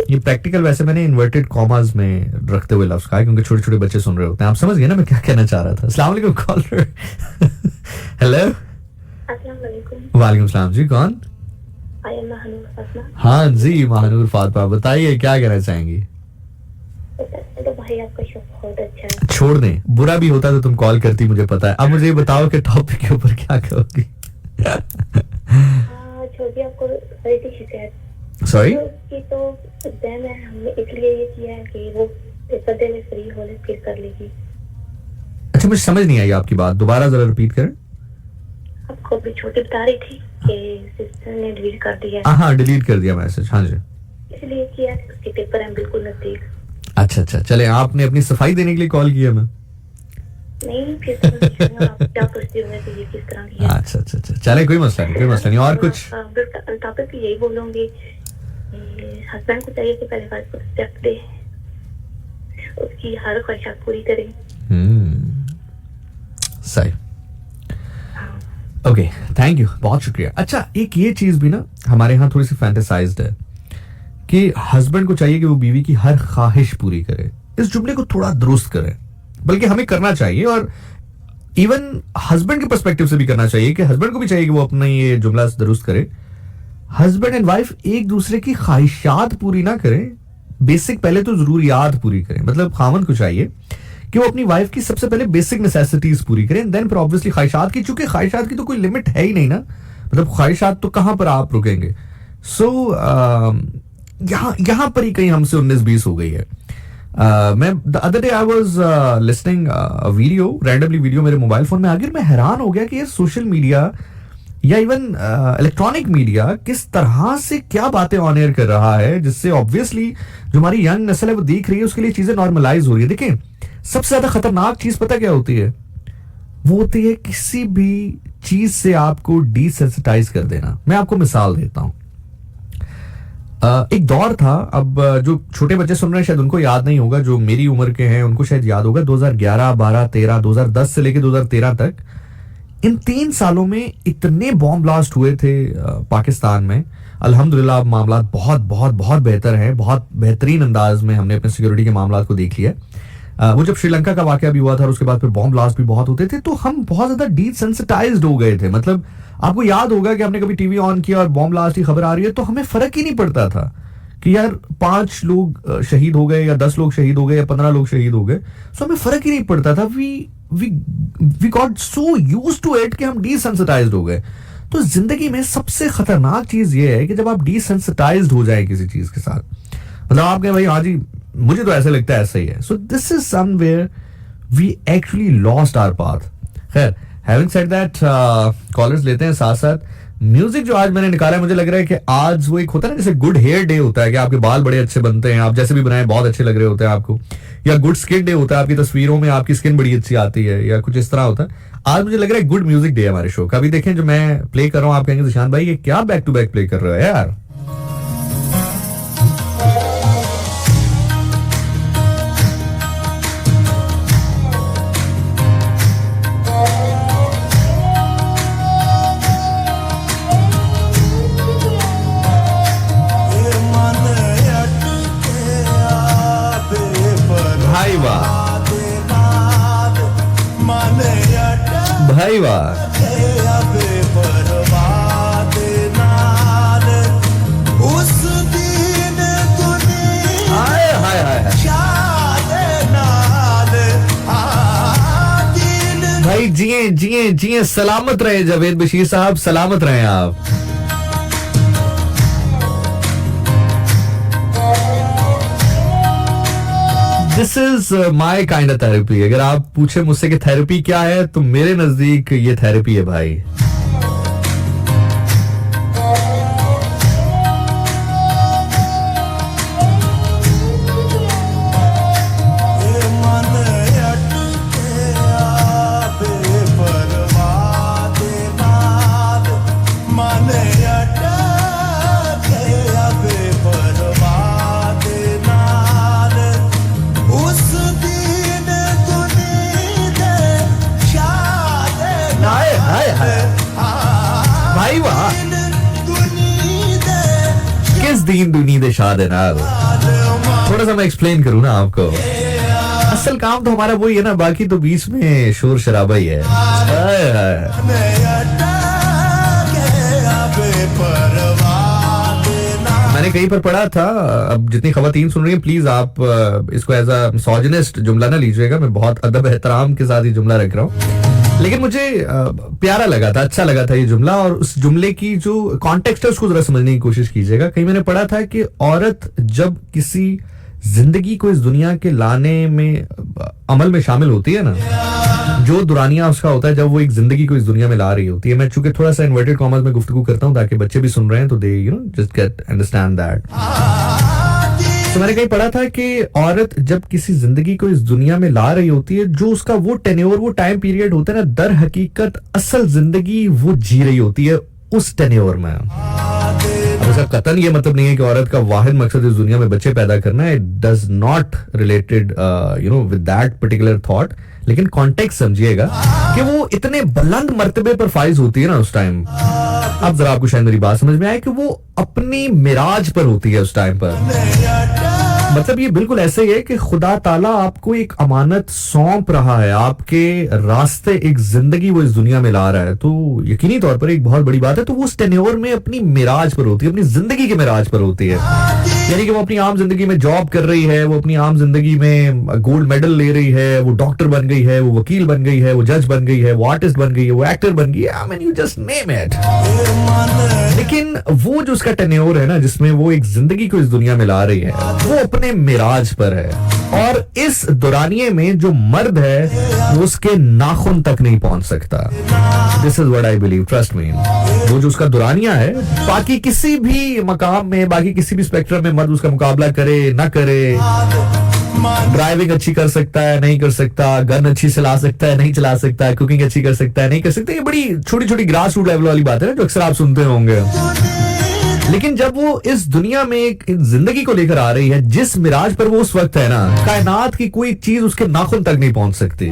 ये प्रैक्टिकल वैसे मैंने इन्वर्टेड कॉमास में रखते हुए लफ्ज कहा क्योंकि छोटे छोटे बच्चे सुन रहे होते हैं। आप समझ गए ना मैं क्या कहना चाह रहा था। अस्सलाम वालेकुम कॉलर। हेलो। अस्सलाम वालेकुम। वालेकुम सलाम जी, कौन? महानूर फातिमा। हाँ जी महानूर फातिमा, बताइए क्या कहना चाहेंगी? तो भाई आपका शो बहुत अच्छा है। छोड़ दें, बुरा भी होता तो तुम कॉल करती, मुझे पता है। अब मुझे ये बताओ कि टॉपिक के ऊपर क्या कहोगी? छोटी आपको शिकायत सॉरी की तो एग्जाम है, हमने इसलिए ये किया है कि वो पर्दे में फ्री होने फिर कर लेगी। अच्छा, मुझे समझ नहीं आई आपकी बात, दोबारा जरा रिपीट करें। आपको अभी छोटी बता रही थी कि सिस्टर ने डिलीट कर दिया। हाँ डिलीट कर दिया मैसेज, हाँ जी। इसलिए किया कि उसके पेपर हैं बिल्कुल नजदीक। अच्छा अच्छा, चले आपने अपनी सफाई देने के लिए कॉल किया मैं? नहीं, फिर तो आप क्या पूछते होंगे कि ये किस तरह की है। अच्छा अच्छा अच्छा, चले कोई मसला नहीं, कोई मसला नहीं। और कुछ टॉपिक यही बोलूंगी, हस्बैंड को चाहिए कि पहले वाइफ को रिस्पेक्ट दे, उसकी हर ख्वाहिशात पूरी करे। सही, ओके, थैंक यू, बहुत शुक्रिया। अच्छा, एक ये चीज भी ना हमारे यहाँ थोड़ी सी फैंटेसाइज्ड है कि हस्बैंड को चाहिए कि वो बीवी की हर ख्वाहिश पूरी करे। इस जुमले को थोड़ा दुरुस्त करें, बल्कि हमें करना चाहिए, और इवन हस्बैंड के पर्सपेक्टिव से भी करना चाहिए कि हस्बैंड को भी चाहिए कि वो अपना ये जुमला दुरुस्त करे। हस्बैंड एंड वाइफ एक दूसरे की ख्वाहिशात पूरी ना करें, बेसिक पहले तो जरूरियात पूरी करें। मतलब खामन को चाहिए कि वो अपनी वाइफ की सबसे पहले बेसिक नेसेसिटीज पूरी करें, देन फिर ऑब्वियसली ख्वाहिशात की, चूंकि ख्वाहिशात की तो कोई लिमिट है ही नहीं ना। मतलब ख्वाहिशात तो कहां पर आप रुकेंगे, सो यहाँ पर ही कहीं हमसे 19-20 हो गई है. मैं the other day I was listening video, randomly video मेरे मोबाइल फोन में आ गया. मैं हैरान हो गया कि ये सोशल मीडिया या इवन इलेक्ट्रॉनिक मीडिया किस तरह से क्या बातें ऑन एयर कर रहा है, जिससे ऑब्वियसली जो हमारी यंग नस्ल है वो देख रही है, उसके लिए चीजें नॉर्मलाइज हो रही है. देखिए, सबसे ज्यादा खतरनाक चीज पता क्या होती है? वो होती है किसी भी चीज से आपको डिसेंसिटाइज कर देना. मैं आपको मिसाल देता हूं. एक दौर था, अब जो छोटे बच्चे सुन रहे हैं शायद उनको याद नहीं होगा, जो मेरी उम्र के हैं उनको शायद याद होगा. 2011, 12, 13, 2010 से लेकर 2013 तक, इन 3 सालों में इतने बॉम्ब ब्लास्ट हुए थे पाकिस्तान में. अल्हम्दुलिल्लाह अब मामला बहुत बहुत बहुत बेहतर है. बहुत बेहतरीन अंदाज में हमने अपने सिक्योरिटी के मामला को देख लिया. वो जब श्रीलंका का वाकया भी हुआ था और उसके बाद फिर बॉम्ब ब्लास्ट भी बहुत होते थे, तो हम बहुत ज्यादा डिसेंसिटाइज्ड हो गए थे. मतलब आपको याद होगा कि आपने कभी टीवी ऑन किया और बॉम्ब ब्लास्ट की खबर आ रही है तो हमें फर्क ही नहीं पड़ता था कि यार 5 लोग शहीद हो गए या 10 लोग शहीद हो गए या 15 लोग शहीद हो गए. सो हमें फर्क ही नहीं पड़ता था. We got so used to it कि हम डिसेंसिटाइज्ड हो गए. तो जिंदगी में सबसे खतरनाक चीज ये है कि जब आप डिसेंसिटाइज्ड हो जाए किसी चीज के साथ, मतलब आप कहें भाई हाँ जी मुझे तो ऐसा लगता है ऐसा ही है. So this is somewhere we actually lost our path. खैर, हैविंग सेड दैट, कॉलर्स लेते हैं साथ साथ. म्यूजिक जो आज मैंने निकाला है, मुझे लग रहा है कि आज वो एक होता है ना जैसे गुड हेयर डे होता है कि आपके बाल बड़े अच्छे बनते हैं, आप जैसे भी बनाए बहुत अच्छे लग रहे होते हैं आपको, या गुड स्किन डे होता है, आपकी तस्वीरों में आपकी स्किन बड़ी अच्छी आती है, या कुछ इस तरह होता है. आज मुझे लग रहा है गुड म्यूजिक डे है हमारे शो का. अभी देखें जो मैं प्ले कर रहा हूँ, आप कहेंगे निशान भाई ये क्या बैक टू बैक प्ले कर रहे हो यार. भाई वाह, भाई जिए जिए जिए, सलामत रहे जावेद बशीर साहब, सलामत रहे आप. This is my kind of therapy. अगर आप पूछे मुझसे कि थेरेपी क्या है, तो मेरे नजदीक ये थेरेपी है भाई. भाई वाह, किस दीन दुनी दे शाद नाल. थोड़ा सा मैं एक्सप्लेन करूं ना आपको. असल काम तो हमारा वही है ना, बाकी तो बीच में शोर शराबा ही है. मैंने कहीं पर पढ़ा था, अब जितनी खवातीन सुन रही हैं प्लीज आप इसको एज अ मिसोजिनिस्ट जुमला ना लीजिएगा, मैं बहुत अदब एहतराम के साथ ये जुमला रख रहा हूँ, लेकिन मुझे प्यारा लगा था, अच्छा लगा था ये जुमला. और उस जुमले की जो कॉन्टेक्स्ट है उसको जरा समझने की कोशिश कीजिएगा. कहीं मैंने पढ़ा था कि औरत जब किसी जिंदगी को इस दुनिया के लाने में अमल में शामिल होती है ना, जो दुरानिया उसका होता है जब वो एक जिंदगी को इस दुनिया में ला रही होती है. मैं चूंकि थोड़ा सा इन्वर्टेड कॉमर्स में गुफ्तगू करता हूँ ताकि बच्चे भी सुन रहे हैं तो they just get understand that. तो मैंने कहीं पढ़ा था कि औरत जब किसी जिंदगी को इस दुनिया में ला रही होती है, जो उसका वो टेन्योर, वो टाइम पीरियड होता है ना, दर हकीकत असल जिंदगी वो जी रही होती है उस टेन्योर में. अब इसका कतन ये मतलब नहीं है कि औरत का वाहिद मकसद इस दुनिया में बच्चे पैदा करना है. It does not related with that particular thought. लेकिन कॉन्टेक्स्ट समझिएगा कि वो इतने बुलंद मर्तबे पर फाइज होती है ना उस टाइम. अब जरा आपको शायद मेरी बात समझ में आए कि वो अपनी मिराज पर होती है उस टाइम पर. मतलब ये बिल्कुल ऐसे ही है कि खुदा ताला आपको एक अमानत सौंप रहा है, आपके रास्ते एक जिंदगी वो इस दुनिया में ला रहा है, तो यकीनी तौर पर एक बहुत बड़ी बात है। तो वो उस टेन्योर में अपनी मिराज पर होती है, अपनी जिंदगी के मिराज पर होती है। यानी कि वो अपनी आम जिंदगी में जॉब कर रही है, वो अपनी आम जिंदगी में गोल्ड मेडल ले रही है, वो डॉक्टर बन गई है, वो वकील बन गई है, वो जज बन गई है, वो आर्टिस्ट बन गई है, वो एक्टर बन गई है, I mean you just name it. लेकिन वो जो उसका टेन्योर है ना, जिसमें वो एक जिंदगी को इस दुनिया में ला रही है, वो अपने मिराज पर है। और इस दौरानिये में जो मर्द है वो उसके नाखून तक नहीं पहुंच सकता। This is what I believe, trust me. वो जो उसका दुरानिया है, बाकी किसी भी मकाम में, बाकी किसी भी स्पेक्ट्रम में मर्द उसका मुकाबला करे ना करे, ड्राइविंग अच्छी कर सकता है नहीं कर सकता, गन अच्छी चला सकता है नहीं चला सकता, कुकिंग अच्छी कर सकता है नहीं कर सकता, ये बड़ी छोटी छोटी ग्रास रूट लेवल वाली बात है जो अक्सर आप सुनते होंगे। लेकिन जब वो इस दुनिया में एक जिंदगी को लेकर आ रही है, जिस मिराज पर वो उस वक्त है ना, कायनात की कोई चीज उसके नाखून तक नहीं पहुंच सकती।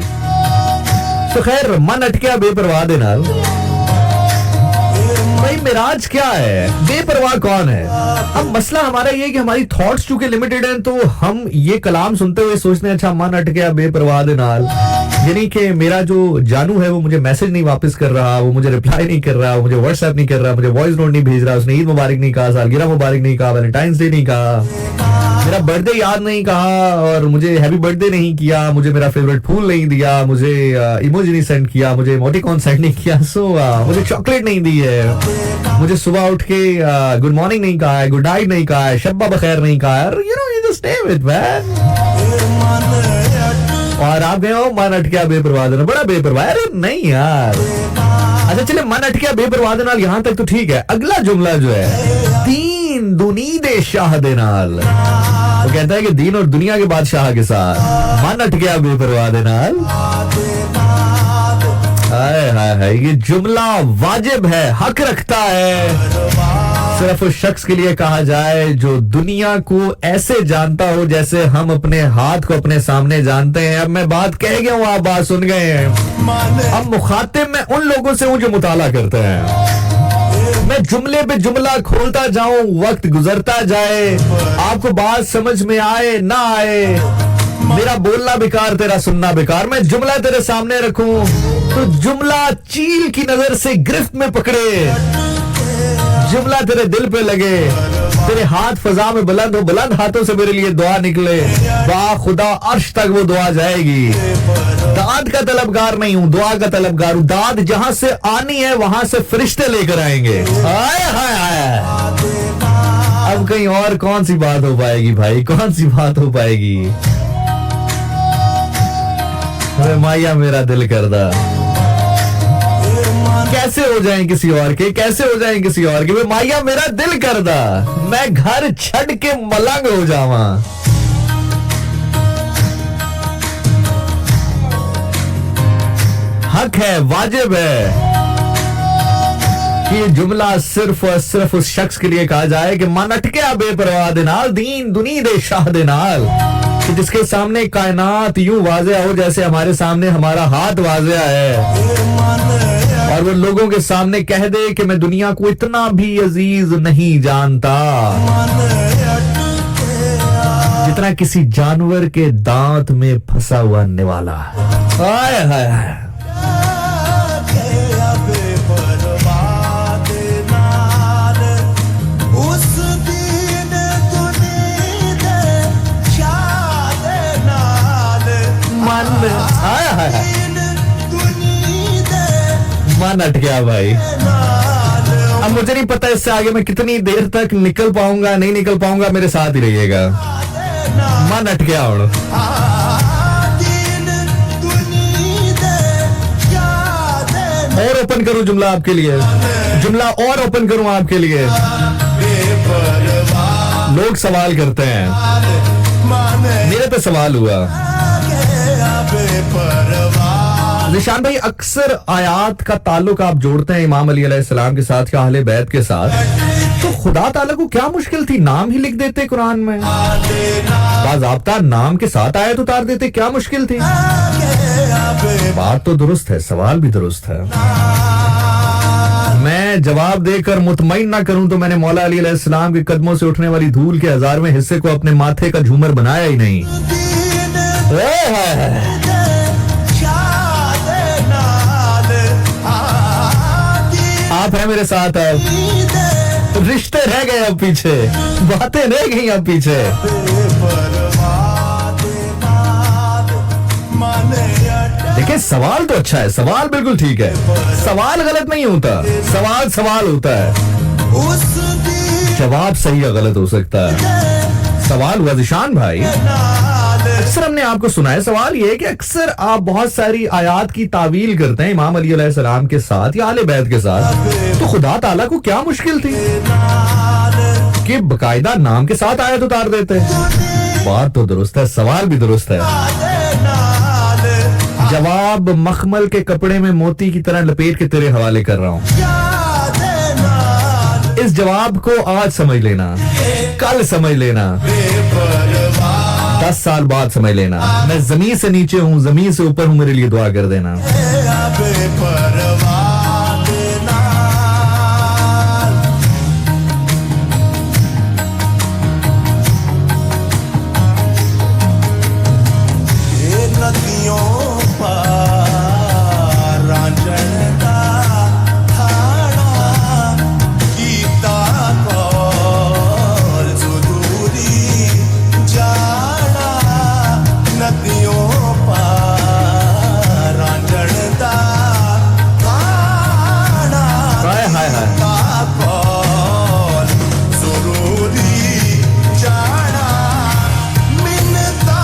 तो खैर, मन अटकिया बेपरवाह दे नाल। भाई मिराज क्या है, बेपरवाह कौन है? अब मसला हमारा ये है कि हमारी थॉट्स चूंकि लिमिटेड हैं, तो हम ये कलाम सुनते हुए सोचते हैं अच्छा मन अट गया बेपरवाह दे नाल, यानी कि मेरा जो जानू है वो मुझे मैसेज नहीं वापस कर रहा, वो मुझे रिप्लाई नहीं कर रहा, मुझे व्हाट्सएप नहीं कर रहा, मुझे वॉइस नोट नहीं भेज रहा, उसने ईद मुबारक नहीं कहा, सालगिरह मुबारक नहीं कहा, वैलेंटाइंस डे नहीं कहा, मेरा बर्थडे याद नहीं कहा, और मुझे हैप्पी बर्थडे नहीं किया, मुझे मेरा फेवरेट फूल नहीं दिया, मुझे इमोजी नहीं सेंड किया, मुझे इमोटिकॉन सेंड नहीं किया, मुझे चॉकलेट नहीं दी है, मुझे सुबह उठ के गुड मॉर्निंग नहीं कहा है, गुड नाइट नहीं कहा है, शब्बा बखैर नहीं कहा है, you just name it, man। और आप गए हो मन अटकिया बेपरवाह देना, बड़ा बेपरवाह। अरे नहीं यार, अच्छा चले मन अटकिया बेपरवाह देना, यहां तक तो ठीक है। अगला जुमला जो है, दीन दुनी दे शाह दे नाल, वो कहता है कि दीन और दुनिया के बादशाह के साथ मन अटकिया बेपरवाह दे नाल। हाय हाय हाय, ये जुमला वाजिब है, हक रखता है, सिर्फ उस शख्स के लिए कहा जाए जो दुनिया को ऐसे जानता हो जैसे हम अपने हाथ को अपने सामने जानते हैं। अब मैं बात कह गया हूं, आप बात सुन गए हैं। अब मुखातिब मैं उन लोगों से हूं जो मुताला करते हैं। मैं जुमले पे जुमला खोलता जाऊं, वक्त गुजरता जाए, आपको बात समझ में आए ना आए, मेरा बोलना बेकार तेरा सुनना बेकार। मैं जुमला तेरे सामने रखूं तो जुमला चील की नजर से गिरफ्त में पकड़े, जुमला तेरे दिल पे लगे, तेरे हाथ फजा में बुलंद हो, बुलंद हाथों से मेरे लिए दुआ निकले, वाह खुदा अर्श तक वो दुआ जाएगी। दाद का तलबगार नहीं हूं, दुआ का तलबगार हूं। दाद जहां से आनी है वहां से फरिश्ते लेकर आएंगे। हाय हाय हाय, अब कहीं और कौन सी बात हो पाएगी भाई, कौन सी बात हो पाएगी? अरे माया मेरा दिल करदा, कैसे हो जाए किसी और के, कैसे हो जाए किसी और के, माया मेरा दिल करदा, मैं घर छड़ के मलंग हो जावा। हक है, वाजिब है कि ये जुमला सिर्फ और सिर्फ उस शख्स के लिए कहा जाए कि मन अटकिया बेपरवाह दे नाल, दीन दुनी दे शाह दे नाल, कि जिसके सामने कायनात यूं वाज़िया हो जैसे हमारे सामने हमारा हाथ वाज़िया है, और वो लोगों के सामने कह दे कि मैं दुनिया को इतना भी अजीज नहीं जानता जितना किसी जानवर के दांत में फंसा हुआ निवाला। हाय हाय हाय, मन अट गया भाई। अब मुझे नहीं पता इससे आगे मैं कितनी देर तक निकल पाऊंगा नहीं निकल पाऊंगा, मेरे साथ ही रहिएगा। मन अट गया। और ओपन करूं जुमला आपके लिए, जुमला और ओपन करूं आपके लिए। लोग सवाल करते हैं, मेरे पे सवाल हुआ, निशान भाई अक्सर आयात का ताल्लुक आप जोड़ते हैं इमाम अली अलैहिस्सलाम के साथ या अहले बैत के साथ, तो खुदा ताला को क्या मुश्किल थी, नाम ही लिख देते कुरान में, बाज़ाब्ता नाम के साथ आयत उतार देते, क्या मुश्किल थी? बात तो दुरुस्त है, सवाल भी दुरुस्त है। मैं मैं जवाब देकर मुतमईन ना करूं तो मैंने मौला अली अलैहिस्सलाम के कदमों से उठने वाली धूल के 1000वें हिस्से को अपने माथे का झूमर बनाया ही नहीं। आप हैं मेरे साथ, अब रिश्ते रह गए अब पीछे, बातें रह गई अब पीछे। देखिए सवाल तो अच्छा है, सवाल बिल्कुल ठीक है, सवाल गलत नहीं होता, सवाल सवाल होता है, जवाब सही या गलत हो सकता है। सवाल हुआ ज़िशान भाई, अक्सर हमने आपको सुना है, सवाल ये है कि अक्सर आप बहुत सारी आयात की तावील करते हैं इमाम अली अलैहिस्सलाम के साथ या आले बैत के साथ, तो खुदा ताला को क्या मुश्किल थी कि बकायदा नाम के साथ आयत उतार देते। बात तो दुरुस्त है, सवाल भी दुरुस्त है। जवाब मखमल के कपड़े में मोती की तरह लपेट के तेरे हवाले कर रहा हूं। इस जवाब को आज समझ लेना, कल समझ लेना, 10 साल बाद समझ लेना। मैं जमीन से नीचे हूं, जमीन से ऊपर हूं, मेरे लिए दुआ कर देना।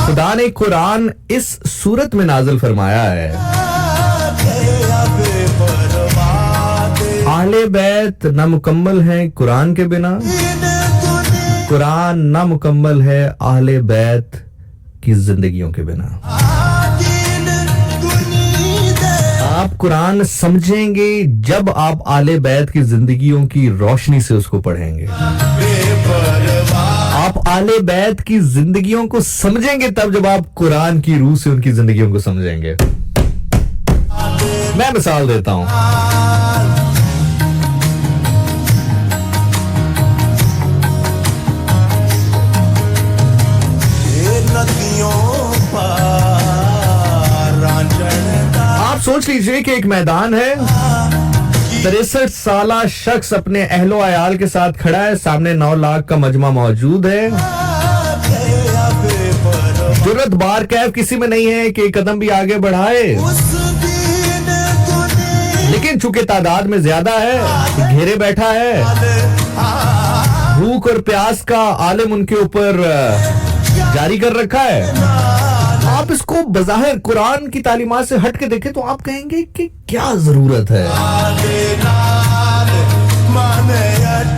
खुदा ने कुरान इस सूरत में नाजिल फरमाया है, आले बैत नामुकम्मल है कुरान के बिना, कुरान नामुकम्मल है आले बैत की जिंदगियों के बिना। आप कुरान समझेंगे जब आप आले बैत की जिंदगियों की रोशनी से उसको पढ़ेंगे। आप आले बैत की जिंदगियों को समझेंगे तब जब आप कुरान की रूह से उनकी जिंदगियों को समझेंगे। मैं मिसाल देता हूं, आप सोच लीजिए कि एक मैदान है, 63 साला शख्स अपने अहलो अयाल के साथ खड़ा है, सामने 9 लाख का मजमा मौजूद है। जुर्रत बार कैफ किसी में नहीं है कि कदम भी आगे बढ़ाए, लेकिन चूंकि तादाद में ज्यादा है, घेरे बैठा है, भूख और प्यास का आलम उनके ऊपर जारी कर रखा है। आप इसको बज़ाहिर कुरान की तालीमात से हट के देखें तो आप कहेंगे कि क्या जरूरत है,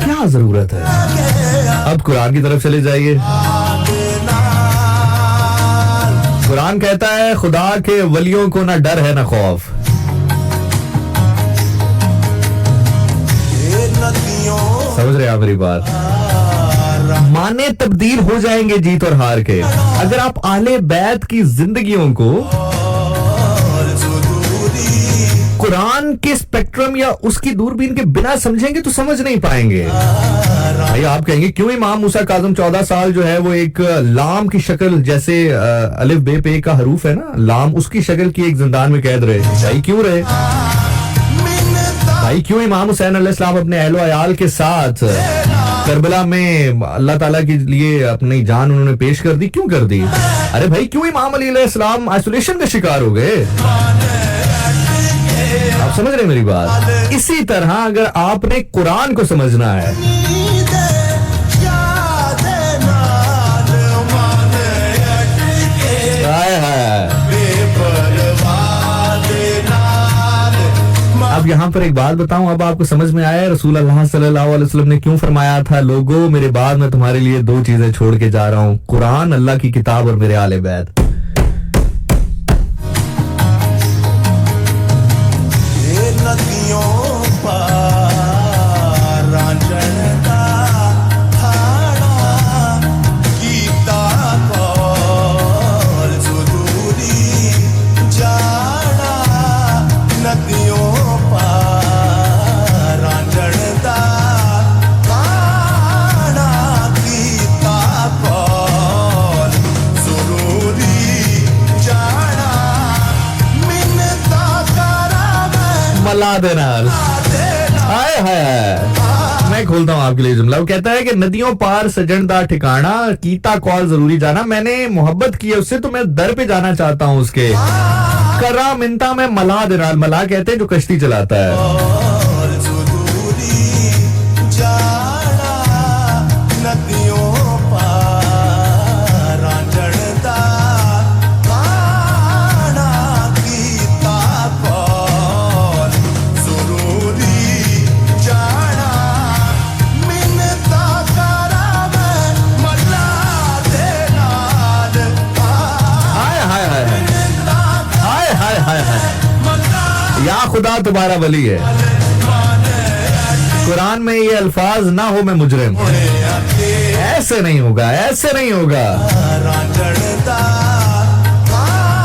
क्या जरूरत है। अब कुरान की तरफ चले जाइए। कुरान कहता है खुदा के वलियों को ना डर है ना खौफ। समझ रहे आप मेरी बात? माने तब्दील हो जाएंगे जीत और हार के। अगर आप आले बैत की जिंदगियों को कुरान के स्पेक्ट्रम या उसकी दूरबीन के बिना समझेंगे तो समझ नहीं पाएंगे। भाई आप कहेंगे क्यों इमाम मूसा काज़म 14 साल जो है वो एक लाम की शक्ल, जैसे अलिफ बे पे का हरूफ है ना, लाम, उसकी शक्ल की एक जिंदान में कैद रहे। भाई क्यों रहे? भाई क्यों इमाम हुसैन अलैहिस्सलाम अपने अहलो अयाल के साथ करबला में अल्लाह ताला के लिए अपनी जान उन्होंने पेश कर दी? क्यों कर दी? अरे भाई क्यों इमाम अली अलैहिस्सलाम आइसोलेशन का शिकार हो गए? आप समझ रहे मेरी बात? इसी तरह अगर आपने कुरान को समझना है, अब यहाँ पर एक बात बताऊं, अब आपको समझ में आया रसूल अल्लाह सल्लल्लाहु अलैहि वसल्लम ने क्यों फरमाया था, लोगों मेरे बाद मैं तुम्हारे लिए 2 चीजें छोड़ के जा रहा हूं, कुरान, अल्लाह की किताब और मेरे आले बैत। मल्ला दे नाल। हाय हाय, मैं खोलता हूँ आपके लिए जुमला। वो कहता है कि नदियों पार सजन दा ठिकाना, कीता कॉल जरूरी जाना। मैंने मोहब्बत की है उससे तो मैं दर पे जाना चाहता हूँ उसके। करा मिनता में मल्ला दे नाल, मल्ला कहते हैं जो कश्ती चलाता है। या खुदा तुम्हारा वली है। कुरान में ये अल्फाज ना हो मैं मुजरिम। ऐसे नहीं होगा, ऐसे नहीं होगा।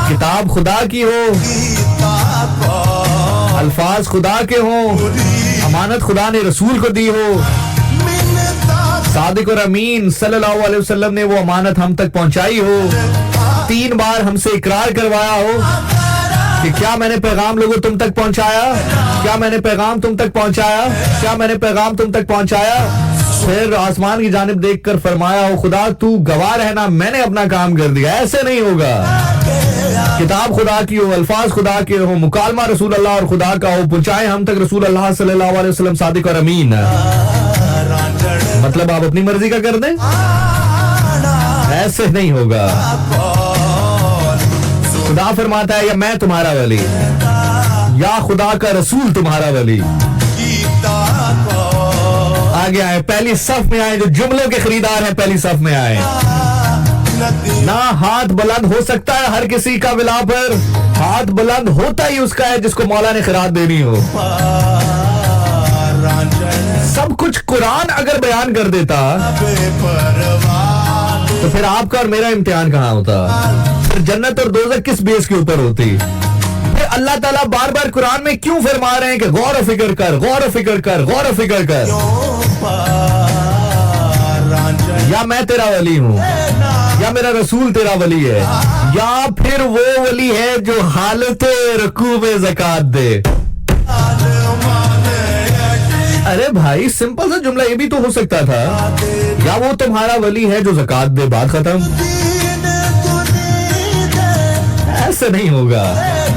किताब खुदा की हो, अल्फाज खुदा के हो, अमानत खुदा ने रसूल को दी हो, सादिक और अमीन सल्लल्लाहु अलैहि वसल्लम ने वो अमानत हम तक पहुंचाई हो, 3 बार हमसे इकरार करवाया हो कि क्या मैंने पैगाम लोगों तुम तक पहुंचाया, क्या मैंने पैगाम तुम तक पहुंचाया, क्या मैंने पैगाम तुम तक पहुंचाया। फिर आसमान की जानिब देखकर फरमाया हो खुदा तू गवाह रहना, मैंने अपना काम कर दिया। ऐसे नहीं होगा। किताब खुदा की हो, अल्फाज खुदा के हो, मुकालमा रसूल अल्लाह और खुदा का हो, पहुंचाए हम तक रसूल अल्लाह सल्लल्लाहु अलैहि वसल्लम सादिक और अमीन। मतलब आप अपनी मर्जी का कर दें, ऐसे नहीं होगा। खुदा फरमाता है या मैं तुम्हारा वली, या खुदा का रसूल तुम्हारा वली। आगे आए, पहली सफ में आए, जो जुमलों के खरीदार हैं पहली सफ में आए। ना हाथ बुलंद हो सकता है हर किसी का विला पर, हाथ बुलंद होता ही उसका है जिसको मौला ने खिरात देनी हो। सब कुछ कुरान अगर बयान कर देता तो फिर आपका और मेरा इम्तिहान कहाँ होता, फिर जन्नत और दोज़ख किस बेस के ऊपर होती। फिर अल्लाह ताला बार बार कुरान में क्यों फरमा रहे हैं कि गौर और फिक्र कर, गौर और फिक्र कर, गौर और फिक्र कर। या मैं तेरा वली हूँ, या मेरा रसूल तेरा वली है, या फिर वो वली है जो हालत रुकू में ज़कात दे। अरे भाई सिंपल सा जुमला ये भी तो हो सकता था, या वो तुम्हारा वली है जो ज़कात दे, बात खत्म। ऐसे नहीं होगा।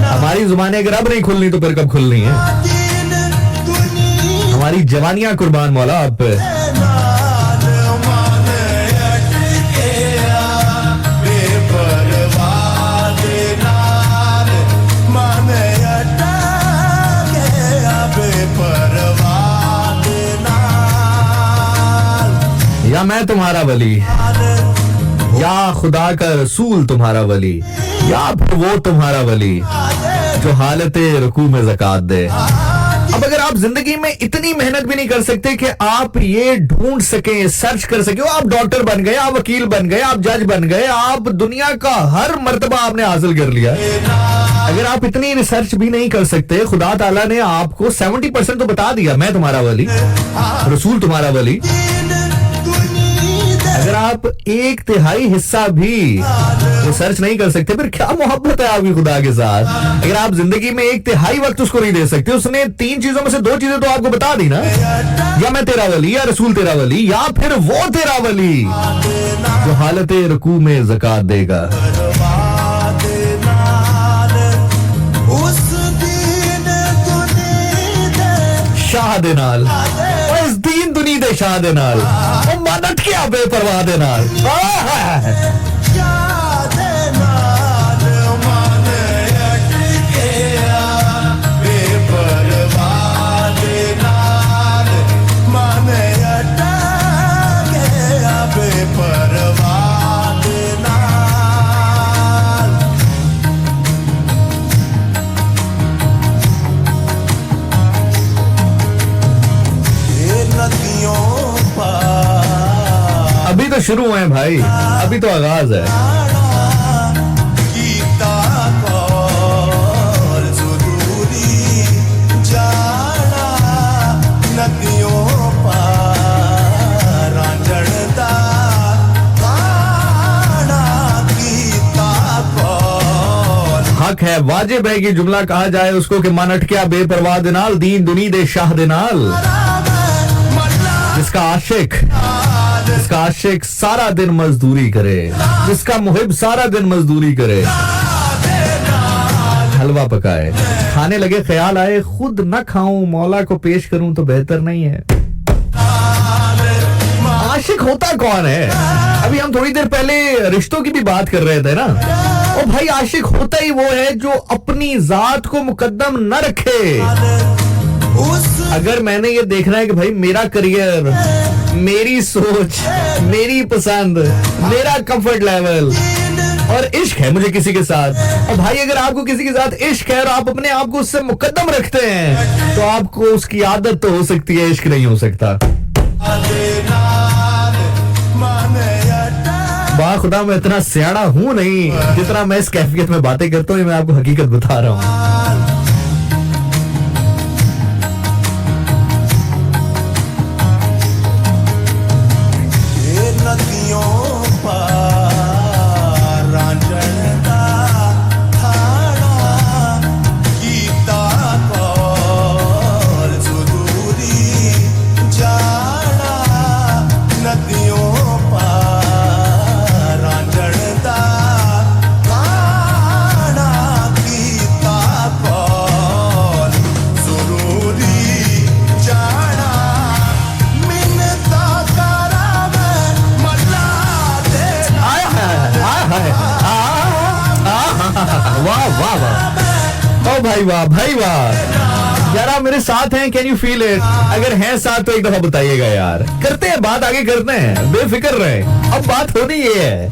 हमारी जुबानें अगर अब नहीं खुलनी तो फिर कब खुलनी है। हमारी जवानियां कुर्बान मौला आप पे। या मैं तुम्हारा वली, या खुदा का रसूल तुम्हारा वली, या फिर वो तुम्हारा वली जो हालत रुकू में ज़कात दे। अब अगर आप जिंदगी में इतनी मेहनत भी नहीं कर सकते कि आप ये ढूंढ सके, सर्च कर सके, आप डॉक्टर बन गए, आप वकील बन गए, आप जज बन गए, आप दुनिया का हर मर्तबा आपने हासिल कर लिया, अगर आप इतनी रिसर्च भी नहीं कर सकते, खुदा ताला ने आपको 70% तो बता दिया, मैं तुम्हारा वली, रसूल तुम्हारा वली। अगर आप 1/3 हिस्सा भी रिसर्च नहीं कर सकते, फिर क्या मोहब्बत है आपकी खुदा के साथ। अगर आप जिंदगी में 1/3 वक्त उसको नहीं दे सकते, उसने 3 चीजों में से 2 चीजें तो आपको बता दी ना, या मैं तेरा वली, या रसूल तेरा वली, या फिर वो तेरा वली जो हालत रुकू में ज़कात देगा। शाह दे नाल, इस दीन दुनी दे शाह दे नाल, ओ मनट क्या बेपरवाह दे नाल। अभी तो शुरू हुए हैं भाई, अभी तो आगाज है। हक है वाजिब है कि जुमला कहा जाए उसको कि मन अटकिया बेपरवाह दे नाल दीन दुनी दे शाह दे नाल। जिसका आशिक सारा दिन मजदूरी करे, जिसका मुहिब सारा दिन मजदूरी करे, हलवा पकाए, खाने लगे ख्याल आए खुद न खाऊं मौला को पेश करूं तो बेहतर नहीं है। आशिक होता कौन है? अभी हम थोड़ी देर पहले रिश्तों की भी बात कर रहे थे ना। ओ भाई, आशिक होता ही वो है जो अपनी जात को मुकद्दम न रखे। अगर मैंने ये देखना है कि भाई मेरा करियर, मेरी सोच, मेरी पसंद, मेरा कंफर्ट लेवल और इश्क है मुझे किसी के साथ, और भाई अगर आपको किसी के साथ इश्क है और आप अपने आप को उससे मुकद्दम रखते हैं तो आपको उसकी आदत तो हो सकती है, इश्क नहीं हो सकता। वाह खुदा, मैं इतना सियाना हूं नहीं जितना मैं इस कैफियत में बातें करता हूं। मैं आपको हकीकत बता रहा हूं। भाई वाह, भाई वाह यार, आप मेरे साथ हैं? Can you feel it? अगर हैं साथ तो एक दफा बताइएगा यार। करते हैं बात, आगे करते हैं, बेफिक्र रहे। अब बात होनी ये है,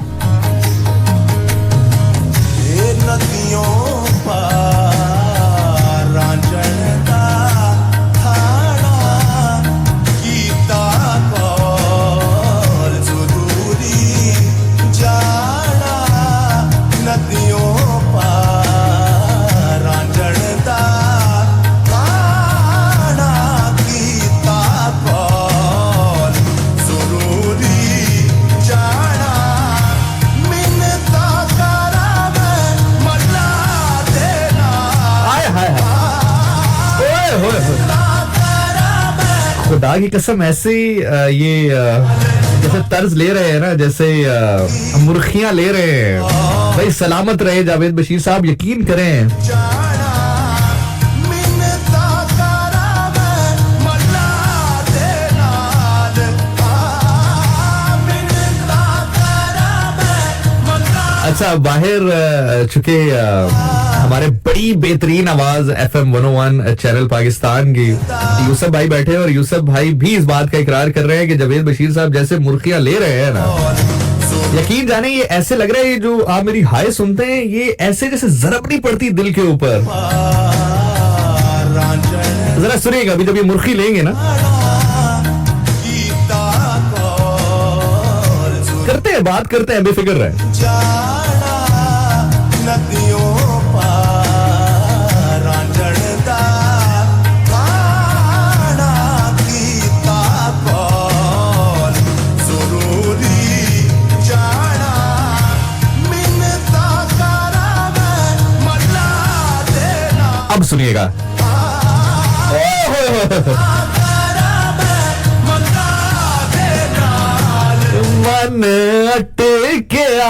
खुदा की कसम ऐसे ये जैसे तर्ज ले रहे हैं ना, जैसे मुर्खियां ले रहे हैं। भाई सलामत रहे जावेद बशीर साहब, यकीन करें। अच्छा, बाहर चुके हमारे बड़ी बेहतरीन आवाज FM 101 चैनल पाकिस्तान की यूसुफ भाई बैठे, और यूसुफ भाई भी इस बात का इकरार कर रहे हैं कि जावेद बशीर साहब जैसे मुर्खियां ले रहे हैं ना, यकीन जाने ये ऐसे लग रहा है, ये जो आप मेरी हाय सुनते हैं ये ऐसे जैसे जरब नहीं पड़ती दिल के ऊपर। जरा सुनिएगा अभी जब ये मुर्खी लेंगे ना। करते हैं बात, करते हैं, बेफिक्र रहे। अब सुनिएगा, मन अटकिया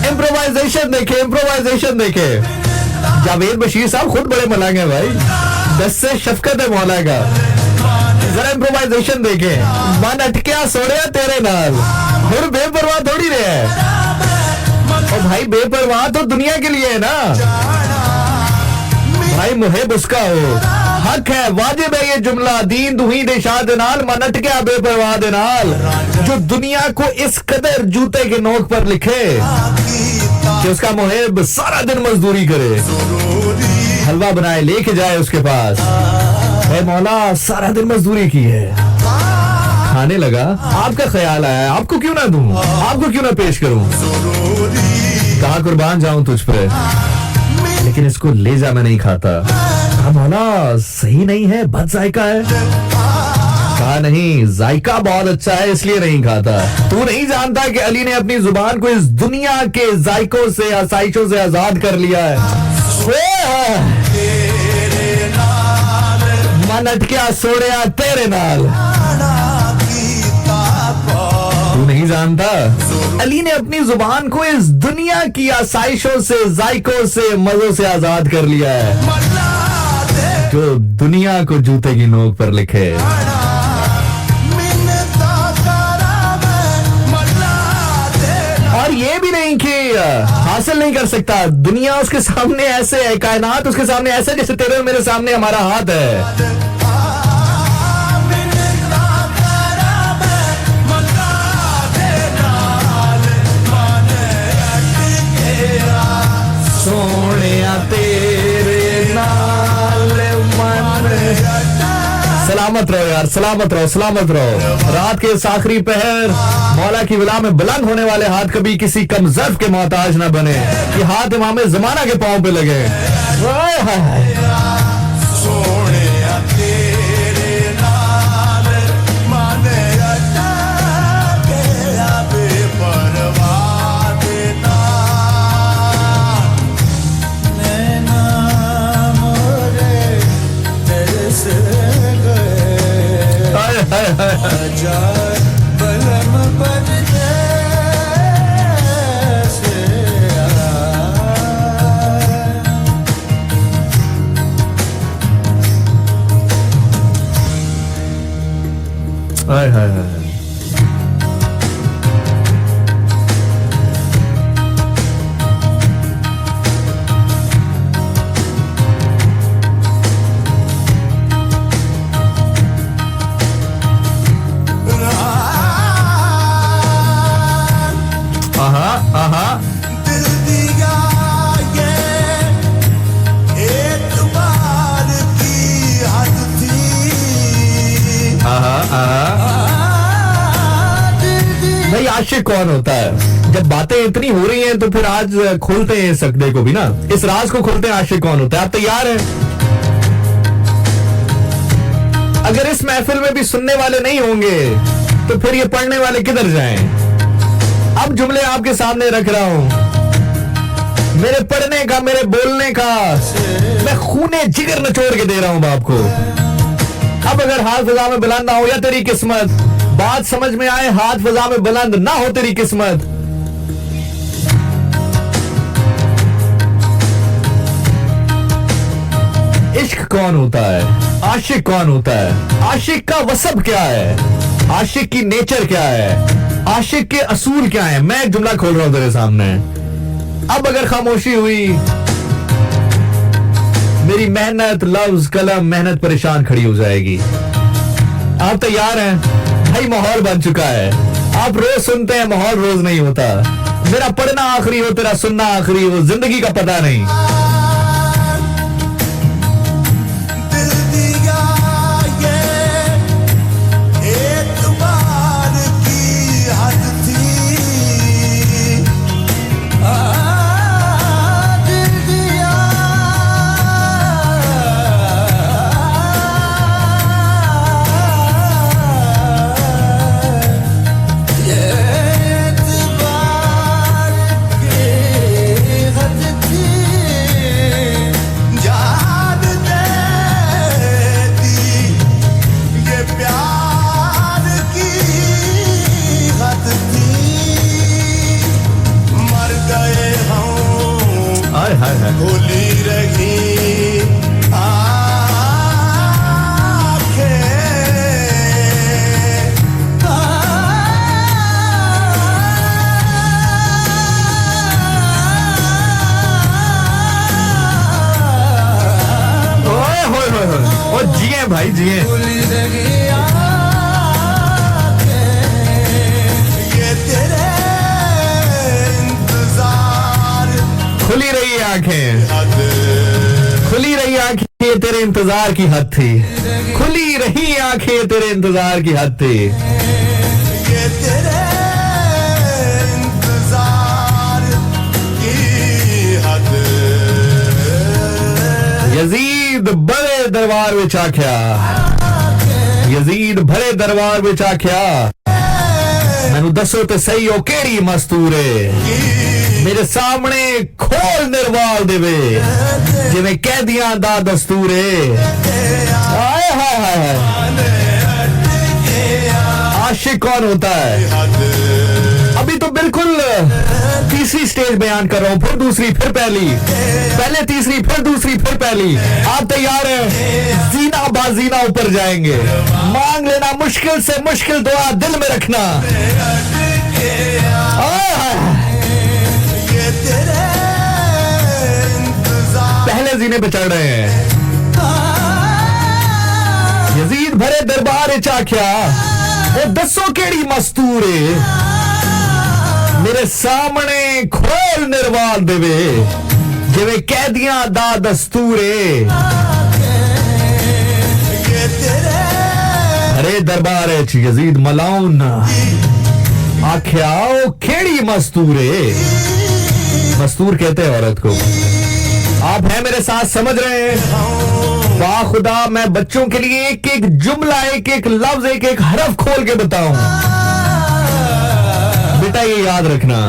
इम्प्रोवाइजेशन देखे, इम्प्रोवाइजेशन देखे। जावेद बशीर साहब खुद बड़े मलंग हैं भाई, 10 से शफकत है मौला का। जरा इम्प्रोवाइजेशन देखे। मन अटकिया सोड़िया तेरे नाल, फिर बेपरवाह थोड़ी रहे है। और भाई बेपरवाह तो दुनिया के लिए है ना भाई, मुहिब उसका हो, हक है वाजिब है ये जुमला दीन दुही दे शाह दे नाल, मन अटकिया बेपरवाह दे नाल। जो दुनिया को इस कदर जूते के नोक पर लिखे कि उसका मुहिब सारा दिन मजदूरी करे, हलवा बनाए लेके जाए उसके पास। है मौला सारा दिन मजदूरी की है, खाने लगा, आपका ख्याल आया, आपको क्यों ना दूं, आपको क्यों ना पेश करूं, कहा कुर्बान जाऊं तुझ पे, लेकिन इसको ले जा मैं नहीं खाता। कहा मौला सही नहीं है, बद जायका है। कहा नहीं, जायका बहुत अच्छा है इसलिए नहीं खाता। तू नहीं जानता कि अली ने अपनी जुबान को इस दुनिया के जायकों से, आसाइशों से आजाद कर लिया है। मन अटकिया सोड़िया तेरे नाल। तू नहीं जानता, अली ने अपनी जुबान को इस दुनिया की आसाइशों से, जायकों से, मजों से आजाद कर लिया है। जो दुनिया को जूते की नोक पर लिखे। और ये भी नहीं कि हासिल नहीं कर सकता, दुनिया उसके सामने ऐसे है, कायनात उसके सामने ऐसे जैसे तेरे और मेरे सामने हमारा हाथ है। सोनिया तेरे नाल मन। सलामत रहो यार, सलामत रहो, सलामत रहो। रात के इस आखिरी पहर मौला की विला में बुलंद होने वाले हाथ कभी किसी कमजर्फ के मोहताज ना बने कि हाथ इमाम जमाना के पांव पे लगे। हाय हाय हाय। दिल दिया ये एतबार की हद थी। भाई आशिक कौन होता है? जब बातें इतनी हो रही हैं तो फिर आज खोलते हैं इस सकदे को भी ना, इस राज को खोलते हैं। आशिक कौन होता है? आप तैयार हैं? अगर इस महफिल में भी सुनने वाले नहीं होंगे तो फिर ये पढ़ने वाले किधर जाएं? अब जुमले आपके सामने रख रहा हूं, मेरे पढ़ने का, मेरे बोलने का मैं खूने जिगर निचोड़ के दे रहा हूं बाप को। अब अगर हाथ फजा में बुलंद ना हो या तेरी किस्मत, बात समझ में आए, हाथ फजा में बुलंद ना हो तेरी किस्मत। इश्क कौन होता है? आशिक कौन होता है? आशिक का वसब क्या है? आशिक की नेचर क्या है? आशिक के असूल क्या है? मैं एक जुमला खोल रहा हूं तेरे सामने। अब अगर खामोशी हुई, मेरी मेहनत, लफ्ज, कलम, मेहनत परेशान खड़ी हो जाएगी। आप तैयार हैं? भाई माहौल बन चुका है। आप रोज सुनते हैं, माहौल रोज नहीं होता। मेरा पढ़ना आखिरी हो, तेरा सुनना आखिरी हो, जिंदगी का पता नहीं। दिल दिया ये एतबार की हद थी। दिल दिया ये एतबार की हद थी। जान देती ये प्यार की हद थी। मर गए हम, हाय हाय हाय। भूली रही ओए होए होए होए। और जिए भाई जिए। भूली रही आंखें, ये तेरे इंतजार खुली रही आंखें, हद। खुली रही आंखें तेरे इंतजार की हद थी। खुली रही आंखें तेरे इंतजार की हद थी। ये तेरे इंतजार की हद। यजीद बड़े दरबार विच आख्या, यजीद भरे दरबार विच आख्या मैनू दसो ते सही ओ केड़ी मस्तूरे मेरे सामने खोल निर्वाल देवे जिवें कैदियां दा दस्तूरे हाय हाय हाय आशिक कौन होता है अभी तो बिल्कुल तीसरी स्टेज बयान कर रहा हूं फिर दूसरी फिर पहली पहले तीसरी फिर दूसरी फिर पहली आप तैयार हैं जीना बाजीना ऊपर जाएंगे मांग लेना मुश्किल से मुश्किल दुआ दिल में रखना पहले जीने पे चढ़ रहे हैं यजीद भरे दरबार चाख्या वो दसो केड़ी मस्तूरे मेरे सामने खोल निर्वाल देवे जिवें कैदियां दा दस्तूरे अरे दरबार यजीद मलाउन आख्या ओ केड़ी मस्तूरे मस्तूर कहते हैं औरत को आप हैं मेरे साथ समझ रहे हैं वाह खुदा मैं बच्चों के लिए एक एक जुमला एक एक लफ्ज एक एक हरफ खोल के बताऊं बेटा ये याद रखना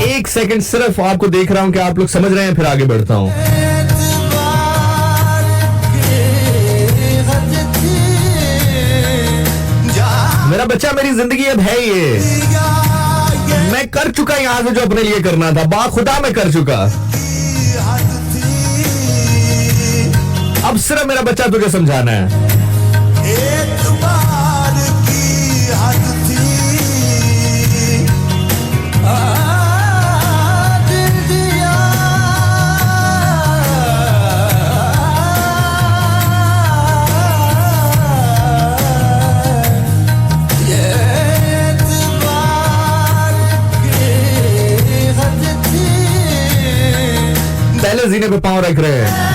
एक सेकंड सिर्फ आपको देख रहा हूं कि आप लोग समझ रहे हैं फिर आगे बढ़ता हूं मेरा बच्चा मेरी जिंदगी अब है ये मैं कर चुका यहां से जो अपने लिए करना था बा खुदा मैं कर चुका अब सिर्फ मेरा बच्चा तुझे समझाना है पहले जीने पे पांव रख रहे हैं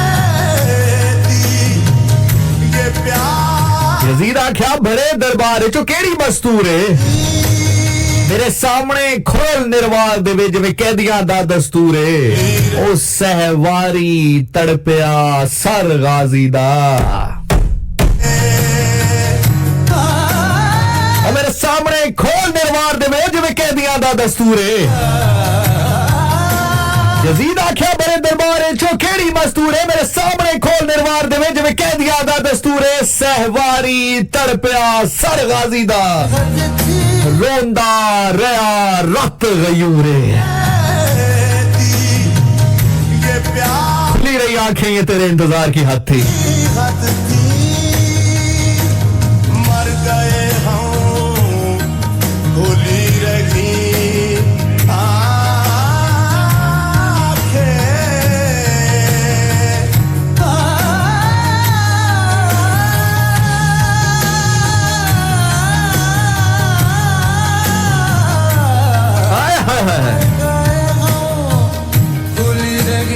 यजीद आख्या भरे दरबार चो केड़ी मस्तूरे मेरे सामने खोल निर्वाल देवे जिवें कैदियां दा दस्तूरे ओ सहवारी तड़पिया सर गाजी दा और मेरे सामने खोल निर्वाल देवे जिवें कैदियां दा दस्तूरे यजीद आख्या बड़े दरबार चो केड़ी मस्तूरे मेरे सामने खोल निर्वार देवे जिवें कैदियां दा दस्तूरे सहवारी तड़पिया सर गाजी दा रोंदा रया रत गयूरे खुली रही आंखें ये तेरे इंतजार की हद थी मर गए हम खुली रही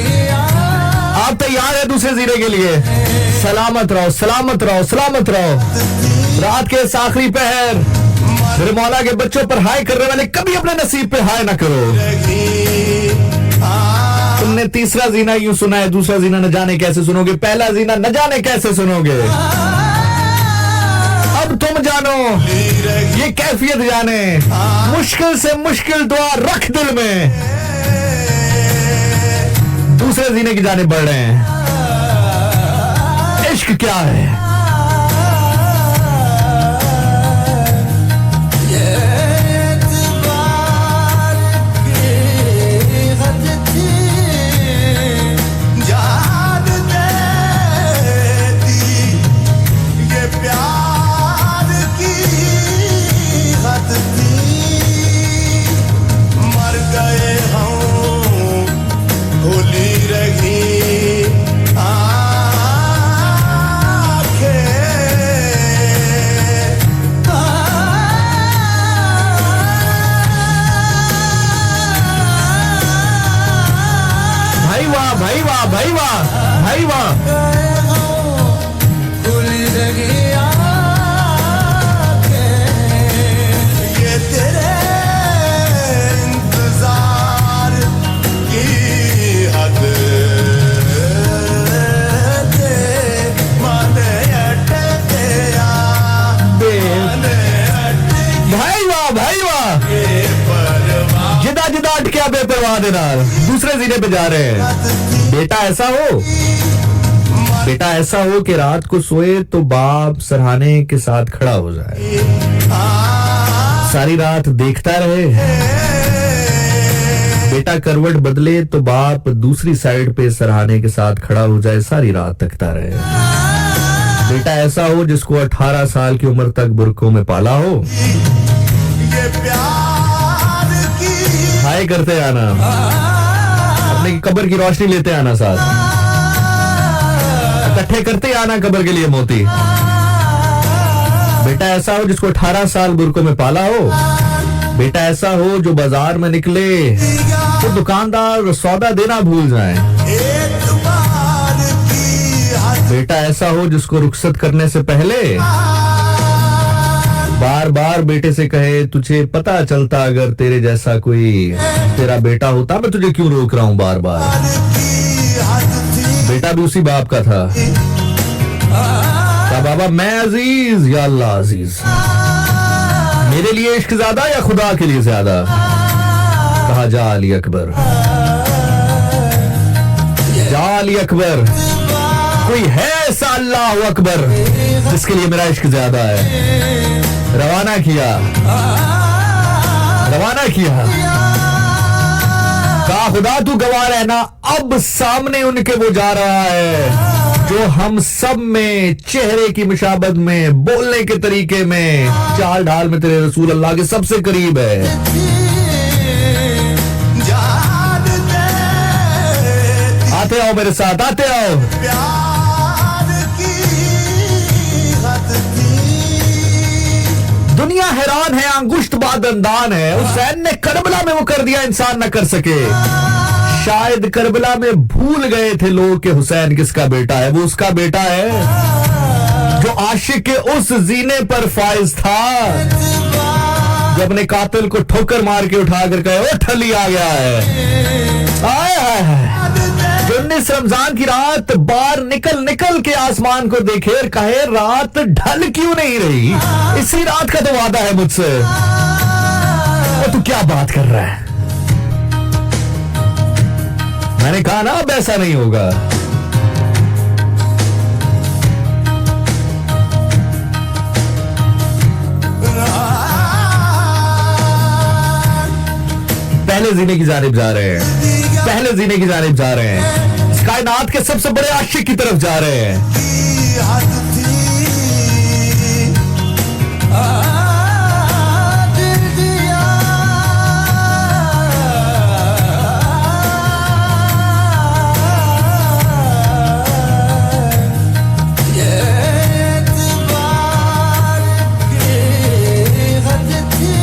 आप तैयार है दूसरे जीरे के लिए सलामत रहो सलामत रहो सलामत रहो रात के इस आखिरी पहर मेरे मौला के बच्चों पर हाय करने वाले कभी अपने नसीब पे हाय ना करो तुमने तीसरा जीना यूं सुना है दूसरा जीना न जाने कैसे सुनोगे पहला जीना न जाने कैसे सुनोगे अब तुम जानो ये कैफियत जाने मुश्किल से मुश्किल दुआ रख दिल में दूसरे जीने की जाने बढ़ रहे हैं इश्क क्या है होली रही आंखें दे ना, दूसरे जीने पे जा रहे हैं। बेटा ऐसा हो कि रात को सोए तो बाप सरहाने के साथ खड़ा हो जाए, सारी रात देखता रहे। बेटा करवट बदले तो बाप दूसरी साइड पे सरहाने के साथ खड़ा हो जाए, सारी रात तकता रहे। बेटा ऐसा हो जिसको 18 साल की उम्र तक बुरकों में पाला हो। ये प्यार की हाय करते आना, अपने कब्र की रोशनी लेते आना, साथ इकट्ठे करते आना कब्र के लिए मोती। बेटा ऐसा हो जिसको 18 साल बुरकों में पाला हो। बेटा ऐसा हो जो बाजार में निकले तो दुकानदार सौदा देना भूल जाए। एक बार की हद बेटा ऐसा हो जिसको रुखसत करने से पहले बार बार बेटे से कहे, तुझे पता चलता अगर तेरे जैसा कोई तेरा बेटा होता, मैं तुझे क्यों रोक रहा हूं बार बार। की हद थी। बेटा भी उसी बाप का था। क्या बाबा मैं अजीज या अल्लाह अजीज, मेरे लिए इश्क ज्यादा या खुदा के लिए ज्यादा। कहा जा अली अकबर, जा अली अकबर, कोई है ऐसा अल्लाह अकबर जिसके लिए मेरा इश्क ज्यादा है। रवाना किया कहा खुदा तू गवाह रहना, अब सामने उनके वो जा रहा है जो हम सब में चेहरे की मुशाबत में, बोलने के तरीके में, चाल ढाल में तेरे रसूल अल्लाह के सबसे करीब है। जान दे आते आओ मेरे साथ, आते आओ। प्यार की हद थी। दुनिया हैरान है, अंगुष्ठ बाद अंदान है। हुसैन ने करबला में वो कर दिया इंसान न कर सके। शायद करबला में भूल गए थे लोग कि हुसैन किसका बेटा है। वो उसका बेटा है जो आशिक के उस जीने पर फाइज था जो अपने कातिल को ठोकर मार के उठा कर कहे, ओ ठली आ गया है। आए हाय, जो 19 रमजान की रात बाहर निकल के आसमान को देखे और कहे, रात ढल क्यों नहीं रही, इसी रात का तो वादा है मुझसे। और तू क्या बात कर रहा है। मैंने कहा ना अब ऐसा नहीं होगा। पहले जीने की जानिब जा रहे हैं, पहले जीने की जानिब जा रहे हैं, इस कायनात के सबसे बड़े आशिक की तरफ जा रहे हैं। की हद थी। दिल दिया ये एतबार की हद थी।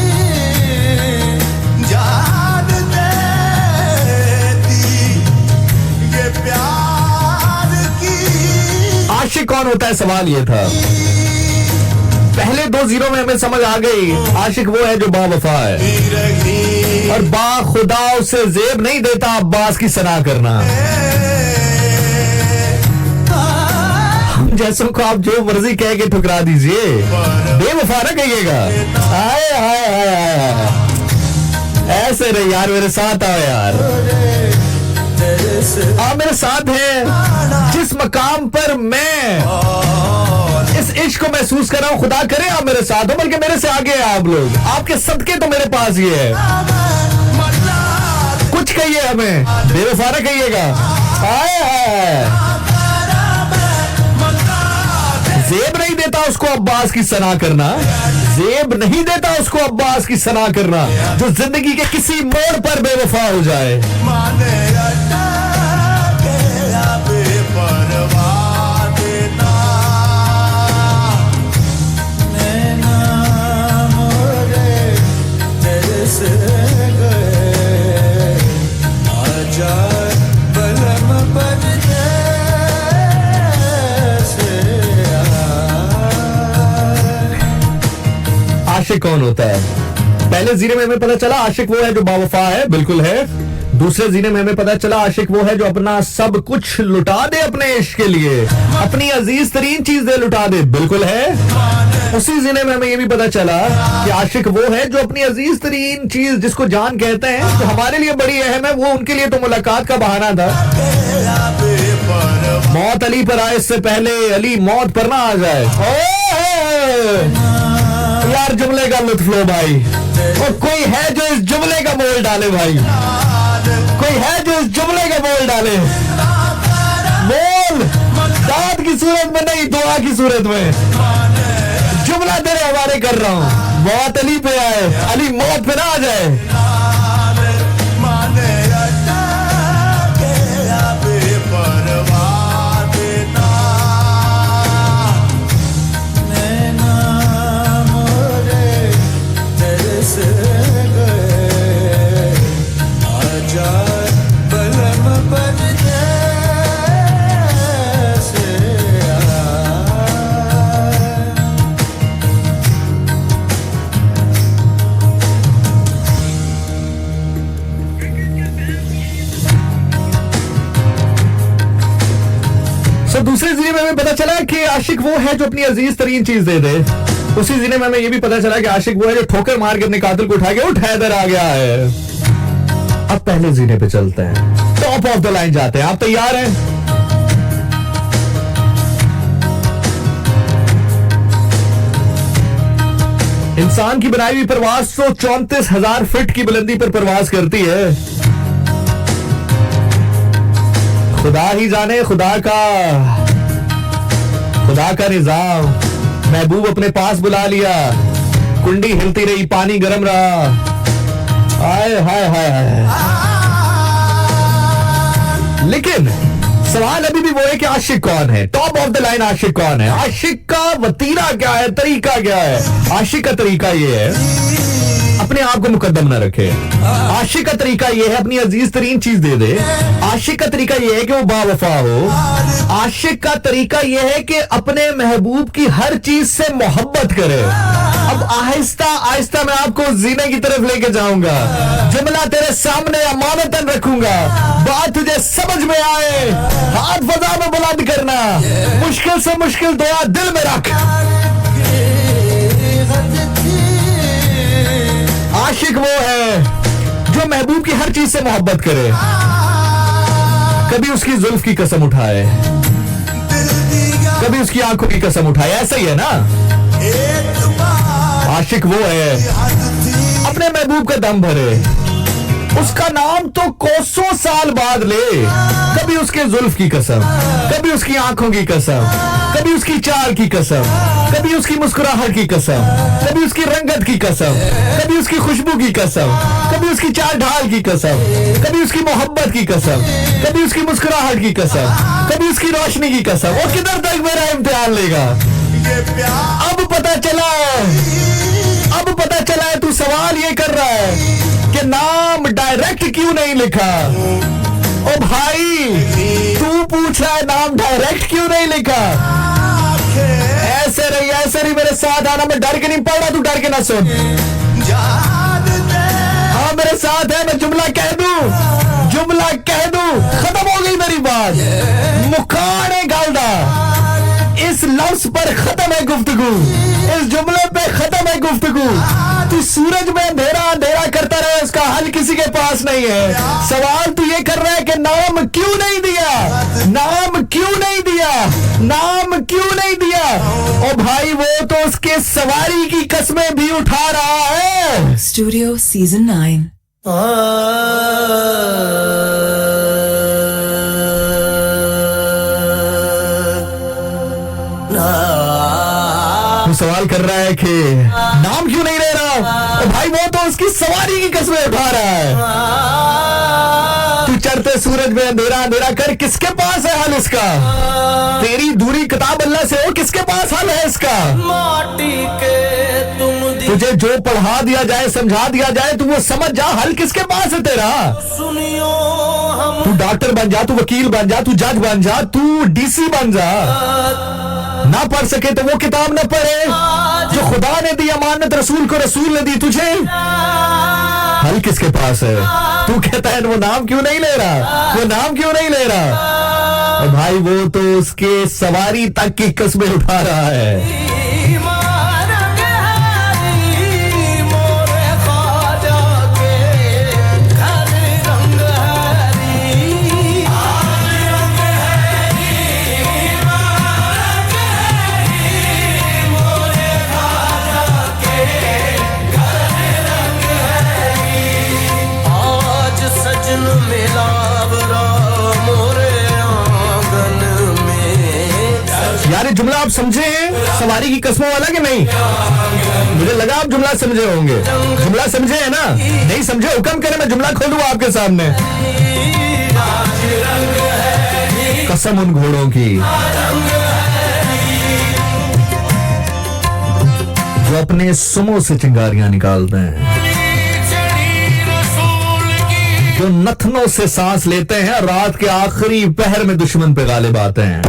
जान देती ये प्यार की। आशिक कौन होता है, सवाल ये था। पहले 2 जीरो में हमें समझ आ गई, आशिक वो है जो बावफा है रही और बा खुदा उसे जेब नहीं देता अब्बास की सना करना। हम जैसों को आप जो मर्जी कह के ठुकरा दीजिए, बेवफा ना कहिएगा। हाय हाय हाय हाय, ऐसे नहीं यार, मेरे साथ आओ यार, आप मेरे साथ हैं। जिस मकाम पर मैं इस इश्क को महसूस कर रहा हूं, खुदा करे आप मेरे साथ हो, बल्कि मेरे से आगे हैं आप लोग। आपके सदके तो मेरे पास ही है। कुछ कहिए हमें, बेवफा ना कहिएगा। आए हाय, जेब नहीं देता उसको अब्बास की सना करना, जेब नहीं देता उसको अब्बास की सना करना जो जिंदगी के किसी मोड़ पर बेवफा हो जाए। माने अड्डा गया बेपरवाह देना। नैना मोरे तेरे से गए, आजा बलम परदेस आए। आशिक कौन होता है? पहले जीरे में हमें पता चला आशिक वो है जो बावफा है, बिल्कुल है। दूसरे जीने में हमें पता चला आशिक वो है जो अपना सब कुछ लुटा दे अपने इश्क के लिए, अपनी अजीज तरीन चीज दे लुटा दे। बिल्कुल है। उसी जीने में हमें ये भी पता चला कि आशिक वो है जो अपनी अजीज तरीन चीज जिसको जान कहते हैं, जो हमारे लिए बड़ी अहम है, वो उनके लिए तो मुलाकात का बहाना था। मौत अली पर आए इससे पहले अली मौत पर ना आ जाए। यार जुमले का लुत्फ लो भाई। और कोई है जो इस जुमले का बोल डाले भाई, कोई है जो इस जुमले का बोल डाले। बोल, दाद की सूरत में नहीं, दुआ की सूरत में जुमला तेरे हवाले कर रहा हूं। मौत अली पे आए, अली मौत पे ना आ जाए। दूसरे जीने में हमें पता चला कि आशिक वो है जो अपनी अजीज तरीन चीज दे दे। उसी जीने में हमें ये भी पता चला कि आशिक वो है जो ठोकर मार के अपने कातिल को उठा के उठ हैदर आ गया है। अब पहले जीने पे चलते हैं, टॉप ऑफ द लाइन जाते हैं। आप तैयार हैं? इंसान की बनाई हुई परवाज 134,000 फीट की बुलंदी पर परवाज करती है। खुदा ही जाने खुदा का निजाम। महबूब अपने पास बुला लिया, कुंडी हिलती रही, पानी गर्म रहा। हाय हाय हाय हाय। लेकिन सवाल अभी भी वो है कि आशिक कौन है? टॉप ऑफ द लाइन आशिक कौन है? आशिक का वतीरा क्या है, तरीका क्या है? आशिक का तरीका ये है अपने आप को मुकद्दम न रखे। आशिक का तरीका ये है अपनी अजीज तरीन चीज दे दे। आशिक का तरीका ये है कि वो बावफा हो। आशिक का तरीका ये है कि अपने महबूब की हर चीज से मोहब्बत करे। अब आहिस्ता आहिस्ता मैं आपको जीने की तरफ लेके जाऊंगा। जुमला तेरे सामने अमानतन रखूंगा, बात तुझे समझ में आए हाथ फजा में बुलंद करना। मुश्किल से मुश्किल दुआ दिल में रख। आशिक वो है जो महबूब की हर चीज से मोहब्बत करे, कभी उसकी जुल्फ की कसम उठाए, कभी उसकी आंखों की कसम उठाए। ऐसा ही है ना? आशिक वो है अपने महबूब का दम भरे, उसका नाम तो कोसों साल बाद ले, कभी उसके जुल्फ की कसम, कभी उसकी आंखों की कसम, कभी उसकी चाल की कसम, कभी उसकी मुस्कुराहट की कसम, कभी उसकी रंगत की कसम, कभी उसकी खुशबू की कसम, कभी उसकी चाल ढाल की कसम, कभी उसकी मोहब्बत की कसम, कभी उसकी मुस्कुराहट की कसम, कभी उसकी रोशनी की कसम। वो किधर तक मेरा इम्तिहान लेगा? अब पता चला है तू सवाल ये कर रहा है कि नाम डायरेक्ट क्यों नहीं लिखा। ओ भाई तू पूछ रहा है नाम डायरेक्ट क्यों नहीं लिखा। ऐसे रही मेरे साथ आना। मैं डर के नहीं पड़ रहा, तू डर के ना सुन। हाँ मेरे साथ है, मैं जुमला कह दूं खत्म हो गई मेरी बात। मुखाने गालदा इस लफ्ज पर खत्म है गुफ्तगू, इस जुमले पे खत्म है गुफ्तगू। तू सूरज में अंधेरा करता रहे, उसका हल किसी के पास नहीं है। सवाल तू ये कर रहा है कि नाम क्यों नहीं दिया। ओ भाई वो तो उसके सवारी की कस्में भी उठा रहा है। Studio season 9। सवाल कर रहा है कि नाम क्यों नहीं ले रहा। और भाई वो तो उसकी सवारी की कस्में उठा रहा है। तू चढ़ते सूरज में अंधेरा कर, किसके पास है हल इसका? तेरी दूरी किताब अल्लाह से हो, किसके पास हल है इसका? तुझे जो पढ़ा दिया जाए, समझा दिया जाए, तू वो समझ जा, हल किसके पास है तेरा? तू डॉक्टर बन जा, तू वकील बन जा, तू जज बन जा, तू डीसी बन जा। ना पढ़ सके तो वो किताब ना पढ़े जो खुदा ने दी अमानत, रसूल को रसूल ने दी तुझे। हल किसके पास है? तू कहता है वो नाम क्यों नहीं ले रहा, वो नाम क्यों नहीं ले रहा? और भाई वो तो उसके सवारी तक की कस्में उठा रहा है। यार ये जुमला आप समझे हैं सवारी की कस्मों वाला कि नहीं? मुझे लगा आप जुमला समझे होंगे। जुमला समझे है ना? नहीं समझे हुक्म करें, मैं जुमला खोलूं आपके सामने। कसम उन घोड़ों की जो अपने सुमों से चिंगारियां निकालते हैं, जो नथनों से सांस लेते हैं, रात के आखिरी पहर में दुश्मन पे गालिब आते हैं।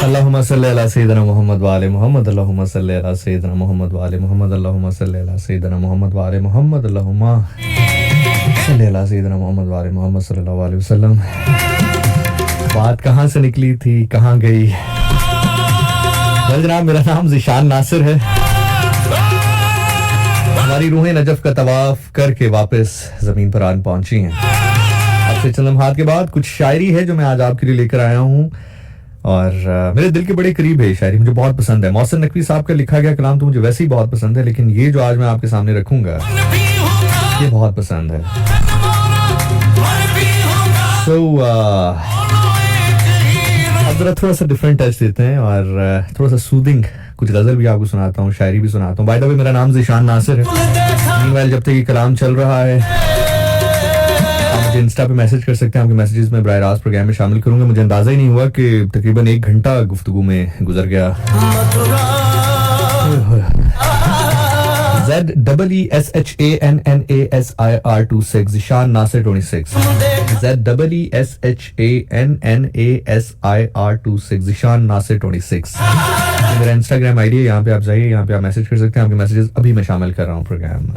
अल्लाहुम्मा सल्ली अला सय्यिदना मोहम्मद व आले मोहम्मद अल्लाहुम्मा सल्ली अला सय्यिदना मोहम्मद व आले मोहम्मद अल्लाहुम्मा सल्ली अला सय्यिदना मोहम्मद व आले मोहम्मद अल्लाहुम्मा सल्ली अला सय्यिदना मोहम्मद व आले मोहम्मद सल्लल्लाहु अलैहि वसल्लम। बात कहाँ से निकली थी, कहाँ गई? वेल जनाब, मेरा नाम ज़ीशान नासिर है। हमारी रूहें नजफ का तवाफ करके वापस जमीन पर आन पहुंची हैं। आपसे चंद लम्हात के बाद कुछ शायरी है जो मैं आज आपके लिए लेकर आया हूं और मेरे दिल के बड़े करीब है। ये शायरी मुझे बहुत पसंद है। मोहसिन नकवी साहब का लिखा गया कलाम तो मुझे वैसे ही बहुत पसंद है, लेकिन ये जो आज मैं आपके सामने रखूंगा ये बहुत पसंद है। अब जरा थोड़ा सा डिफरेंट टच देते हैं और थोड़ा सा सूदिंग कुछ गजल भी आपको सुनाता हूँ, शायरी भी सुनाता हूँ। बाय द वे, मेरा नाम ज़ीशान नासिर है। मीनवाइल जब तक ये कलाम चल रहा है आप मुझे इंस्टा पे मैसेज कर सकते हैं। आपके मैसेजेस में बराह रास्त प्रोग्राम में शामिल करूंगा। मुझे अंदाजा ही नहीं हुआ कि तकरीबन 1 घंटा गुफ्तगू में गुजर गया। ZEESHANNASIR26 ज़ीशान नासिर 26 ZEESHANNASIR26 ज़ीशान नासिर 26 मेरा इंस्टाग्राम आईडी है। यहाँ पे आप जाइए, यहाँ पे आप मैसेज कर सकते हैं। आपके मैसेजेस अभी मैं शामिल कर रहा हूँ प्रोग्राम में।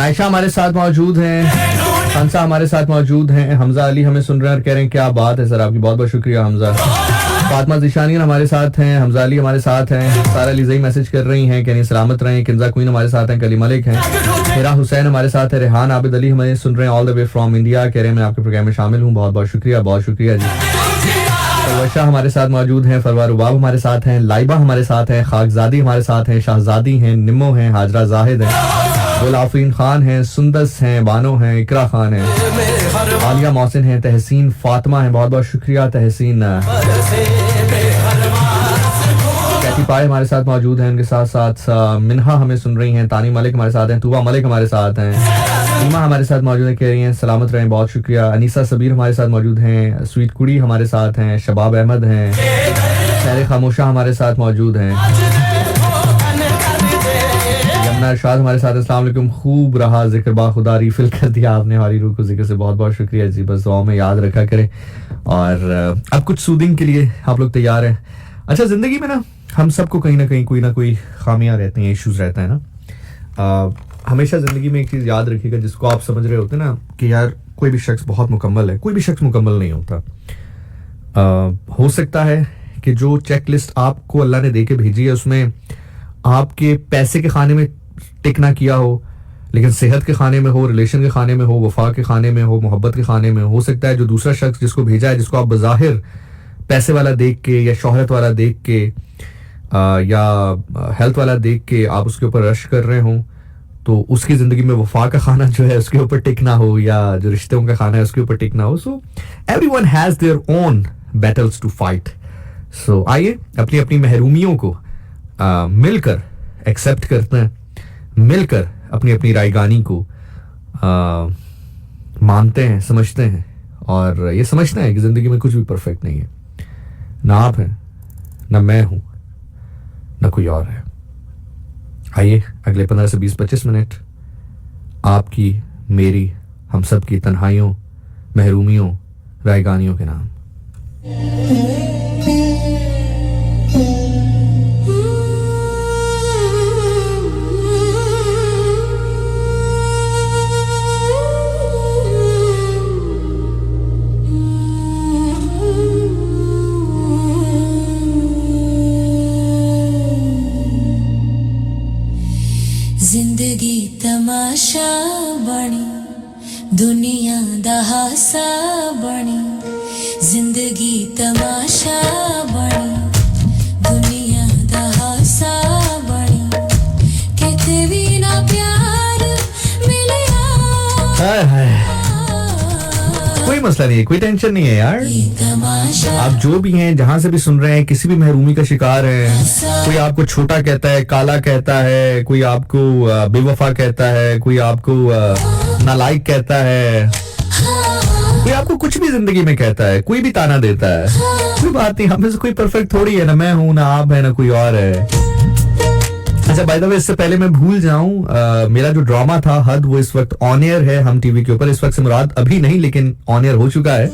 आयशा हमारे साथ मौजूद हैं, हंसा हमारे साथ मौजूद हैं, हमजा अली हमें सुन रहे हैं और कह रहे हैं क्या बात है सर, आपकी बहुत बहुत शुक्रिया हमजा। फातिमा ज़ीशानियन हमारे साथ हैं, हमजा अली हमारे साथ हैं, सारा लिज़ई मैसेज कर रही हैं, कह रही सलामत रहें। किंजा क्वीन हमारे साथ हैं, कली मलिक हैं, हिरा हुसैन हमारे साथ है, रेहान आबिद अली हमें सुन रहे हैं all the way from India, कह रहे हैं मैं आपके प्रोग्राम में शामिल हूँ। बहुत बहुत शुक्रिया, बहुत शुक्रिया जी। वर्षा हमारे साथ मौजूद हैं, फरवार उबाब हमारे साथ हैं, लाइबा हमारे साथ हैं, खाकजादी हमारे साथ हैं, शाहजादी हैं, निम्मो हैं, हाजरा जाहिद हैं, गुलाफरीन खान हैं, सुंदस हैं, बानो हैं, इकरा खान हैं, आलिया मोहसिन हैं, तहसीन फातिमा हैं, बहुत बहुत शुक्रिया तहसीन। कैटी पाए हमारे साथ मौजूद हैं, उनके साथ साथ मिन्हा हमें सुन रही हैं, तानी मलिक हमारे साथ हैं, तूबा मलिक हमारे साथ हैं, ईमा हमारे साथ मौजूद है, कह रही हैं सलामत रहें, बहुत शुक्रिया। अनीसा सबीर हमारे साथ मौजूद हैं, स्वीट कुड़ी हमारे साथ हैं, शबाब अहमद हैं, शहर खामोशा हमारे साथ मौजूद हैं, यमुना इरशाद हमारे साथ। अस्सलाम वालेकुम, खूब रहा जिक्र बा खुदा, रिफिल कर दिया आपने हमारी रूह को जिक्र से, बहुत बहुत शुक्रिया जी। बस दुआ में याद रखा करें। और अब कुछ सूदिंग के लिए आप लोग तैयार हैं। अच्छा, जिंदगी में ना हम सबको कहीं ना कोई खामियां रहती हैं, इश्यूज रहता है ना। हमेशा जिंदगी में एक चीज याद रखिएगा, जिसको आप समझ रहे होते ना कि यार कोई भी शख्स बहुत मुकम्मल है, कोई भी शख्स मुकम्मल नहीं होता। हो सकता है कि जो चेक लिस्ट आपको अल्लाह ने दे के भेजी है उसमें आपके पैसे के खाने में टिक ना किया हो, लेकिन सेहत के खाने में हो, रिलेशन के खाने में हो, वफा के खाने में हो, मोहब्बत के खाने में हो सकता है जो दूसरा शख्स जिसको भेजा है, जिसको आप बज़ाहिर पैसे वाला देख के या शोहरत वाला देख के या हेल्थ वाला देख के आप उसके ऊपर रश कर रहे हो, तो उसकी जिंदगी में वफा का खाना जो है उसके ऊपर टिक ना हो, या जो रिश्तों का खाना है उसके ऊपर टिक ना हो। So everyone has their own battles to fight. So आइए अपनी अपनी महरूमियों को मिलकर एक्सेप्ट करते हैं, मिलकर अपनी अपनी रायगानी को मानते हैं, समझते हैं और ये समझते हैं कि जिंदगी में कुछ भी परफेक्ट नहीं है। ना आप हैं, ना मैं हूं, ना कोई और है। आइए अगले 15 से 20-25 मिनट आपकी, मेरी, हम सब की तन्हाइयों, महरूमियों, रायगानियों के नाम। जिंदगी तमाशा बनी, दुनिया दा हासा बनी, जिंदगी तमाशा बनी, दुनिया दा हासा बनी, किते भी ना प्यार मिलिया। कोई कोई मसला नहीं है, कोई टेंशन नहीं है यार। तमाशा आप जो भी हैं, जहां से भी सुन रहे हैं, किसी भी महरूमी का शिकार हैं, कोई आपको छोटा कहता है, काला कहता है, कोई आपको बेवफा कहता है, कोई आपको नालायक कहता है, कोई आपको कुछ भी जिंदगी में कहता है, कोई भी ताना देता है, कोई बात नहीं, हमें से कोई परफेक्ट थोड़ी है, ना मैं हूं, ना आप है, ना कोई और है। अच्छा, बाय द वे, इससे पहले मैं भूल जाऊं, मेरा जो ड्रामा था हद, वो इस वक्त ऑन एयर है हम टीवी के ऊपर। इस वक्त से मुराद अभी नहीं, लेकिन ऑन एयर हो चुका है।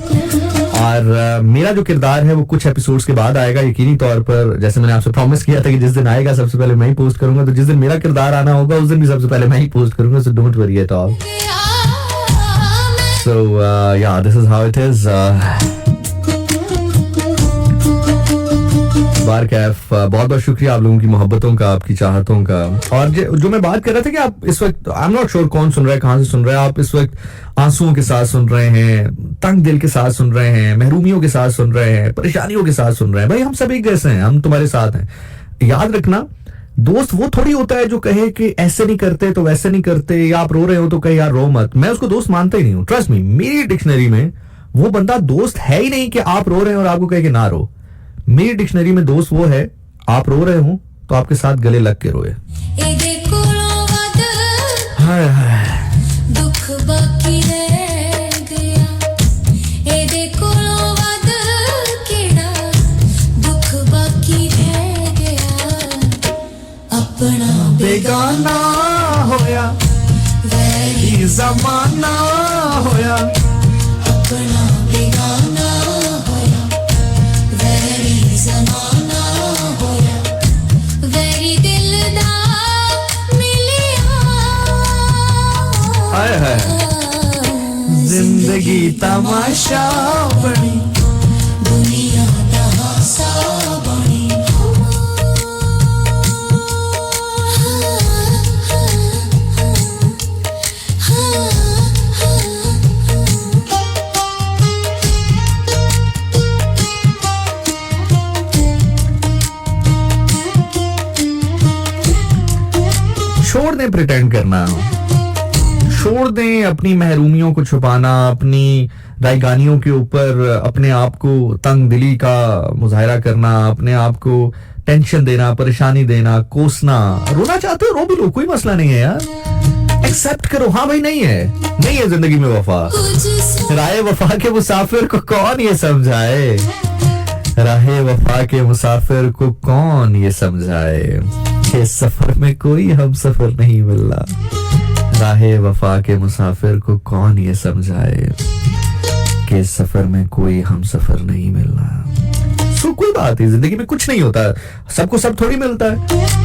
और मेरा जो किरदार है वो कुछ एपिसोड्स के बाद आएगा, यकीनी तौर पर। जैसे मैंने आपसे प्रॉमिस किया था कि जिस दिन आएगा सबसे पहले मैं ही पोस्ट करूंगा, तो जिस दिन मेरा किरदार आना होगा उस दिन भी सबसे पहले मैं ही पोस्ट करूंगा, so don't worry at all. So yeah, this is how it is. Barkaif, बहुत बहुत शुक्रिया आप लोगों की मोहब्बतों का, आपकी चाहतों का। और जो मैं बात कर रहा था कि आप इस वक्त, आई एम नॉट श्योर कौन सुन रहा है, कहां से सुन रहा है, आप इस वक्त आंसुओं के साथ सुन रहे हैं, तंग दिल के साथ सुन रहे हैं, महरूमियों के साथ सुन रहे हैं, परेशानियों के साथ सुन रहे हैं, भाई हम सब एक जैसे हैं, हम तुम्हारे साथ हैं। याद रखना, दोस्त वो थोड़ी होता है जो कहे कि ऐसे नहीं करते तो वैसे नहीं करते, या आप रो रहे हो तो कहे यार रो मत। मैं उसको दोस्त मानता ही नहीं हूँ, ट्रस्ट मी। मेरी डिक्शनरी में वो बंदा दोस्त है ही नहीं कि आप रो रहे हैं और आपको कहे कि ना रो। मेरी डिक्शनरी में दोस्त वो है, आप रो रहे हो तो आपके साथ गले लग के रोए। हाय हाय, दुख बाकी रह गया, एदे कोलों वध केड़ा दुख बाकी रह गया, अपना बेगाना होया, वैरी जमाना होया, अपना बेगाना होया, वैरी जमाना होया, वैरी दिल दा मिलिया। हाय हाय, जिंदगी तमाशा बनी, दुनिया दा हासा बनी। छोड़ दें प्रिटेंड करना, छोड़ दें अपनी महरूमियों को छुपाना, अपनी रायगानियों के ऊपर अपने आप को तंग दिली का मुजाहरा करना, अपने आप को टेंशन देना, परेशानी देना, कोसना। रोना चाहते हो रो भी लो, कोई मसला नहीं है यार। एक्सेप्ट करो, हाँ भाई नहीं है जिंदगी में वफा। राहे वफा के मुसाफिर को कौन ये समझाए, राहे वफा के मुसाफिर को कौन ये समझाए, के सफर में कोई हम सफर नहीं मिल रहा। राहे वफा के मुसाफिर को कौन ये समझाए, के सफर में कोई हम सफर नहीं मिल रहा। सो कोई बात नहीं, जिंदगी में कुछ नहीं होता, सबको सब थोड़ी मिलता है।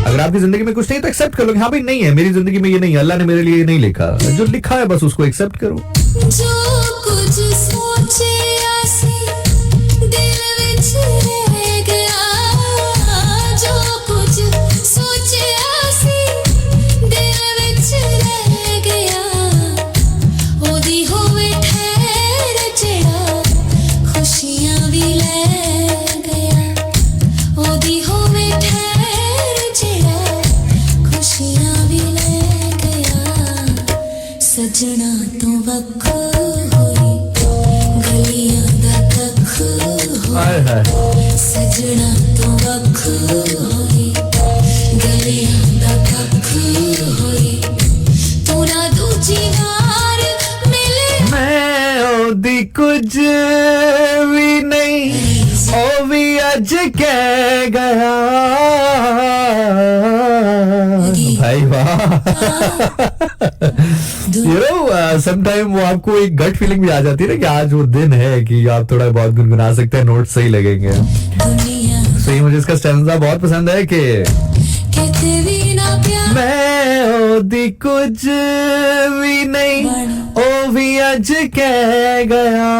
अगर आपकी जिंदगी में कुछ नहीं तो एक्सेप्ट कर लो, हाँ भाई नहीं है, मेरी जिंदगी में ये नहीं है, अल्लाह ने मेरे लिए ये नहीं लिखा, जो लिखा है बस उसको एक्सेप्ट करो। जो कुछ सोचे आसी दिल विच रह गया, जो कुछ सोचे आसी दिल विच रह गया, ओदी होवे ठहर जेड़ा खुशियां भी ले गया, ओदी होवे ठहर जेड़ा खुशियां भी ले गया, सजना तो वख होई गलियां दा कख हाय हाय, सजना तो वख होई गलियां दा कख होई, तू ना दूजी वार मिले मैं ओदी कुछ भी नहीं, ओ भी अज कह गया। भाई वाह, समटाइम वो आपको एक गट फीलिंग भी आ जाती है ना कि आज वो दिन है कि आप थोड़ा बहुत गुनगुना सकते हैं, नोट सही लगेंगे। दुनिया सो ये मुझे इसका स्टैंजा बहुत पसंद है कि किते भी ना प्यार मैं ओदी कुछ भी नहीं, ओ भी अज कह गया,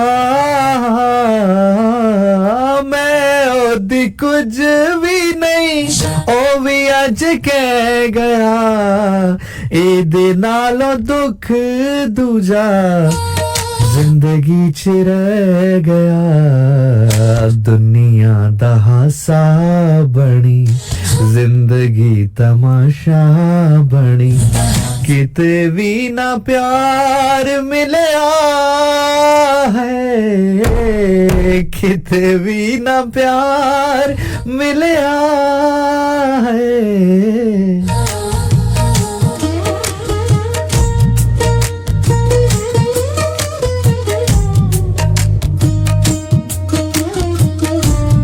मैं ओदी कुछ भी नहीं, ओ भी अज कह गया, एदे नालों दुख दूजा जिंदगी च रह गया, दुनिया दा हासा बनी, जिंदगी तमाशा बनी, किते भी ना प्यार मिलया है, किते भी ना प्यार मिले आए।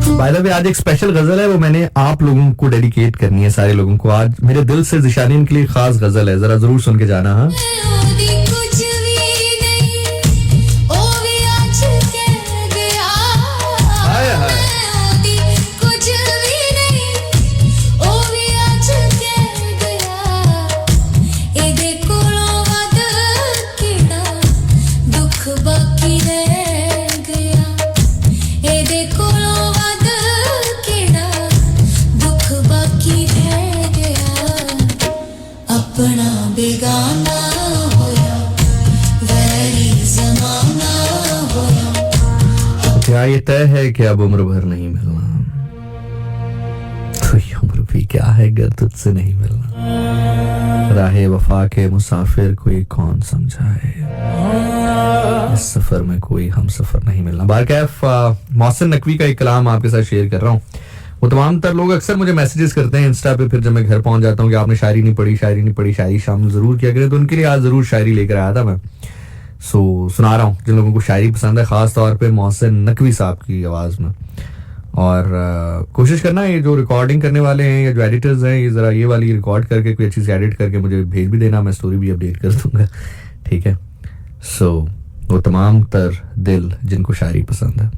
बाय द वे आज एक स्पेशल गजल है, वो मैंने आप लोगों को डेडिकेट करनी है, सारे लोगों को। आज मेरे दिल से ज़िशानीन के लिए खास गजल है, जरा जरूर सुन के जाना। हाँ ओदी कुछ भी नहीं, ओ भी आज कह गया। हाय हाय। ओदी कुछ भी नहीं, ओ भी आज कह गया। एदे कोलों वध किड़ा दुख बाकी रह गया। एदे कोलों वध किड़ा दुख बाकी रह गया। अपना बेगाना होया, वैरी ज़माना होया। क्या ये तय है कि अब उम्र भर नहीं मिलना, तो ये उम्र भी क्या है अगर तुझसे नहीं मिलना। राहे वफा के मुसाफिर कोई कौन समझाए, इस सफर में कोई हम सफर नहीं मिलना। बारकैफ मोहसिन नकवी का एक कलाम आपके साथ शेयर कर रहा हूँ। वो तमाम तर लोग अक्सर मुझे मैसेजेस करते हैं इंस्टा पे, फिर जब मैं घर पहुंच जाता हूँ कि आपने शायरी नहीं पढ़ी, शायरी नहीं पढ़ी, शायरी शामिल जरूर किया करें, तो उनके लिए आज जरूर शायरी लेकर आया था मैं। सो सुना रहा हूँ जिन लोगों को शायरी पसंद है, खास तौर पे मोहसिन नकवी साहब की आवाज में। और कोशिश करना ये जो रिकॉर्डिंग करने वाले हैं या जो एडिटर्स हैं, ये जरा ये वाली रिकॉर्ड करके कोई अच्छी सी एडिट करके मुझे भेज भी देना, मैं स्टोरी भी अपडेट कर दूंगा, ठीक है। सो वो तमाम तर दिल जिनको शायरी पसंद है,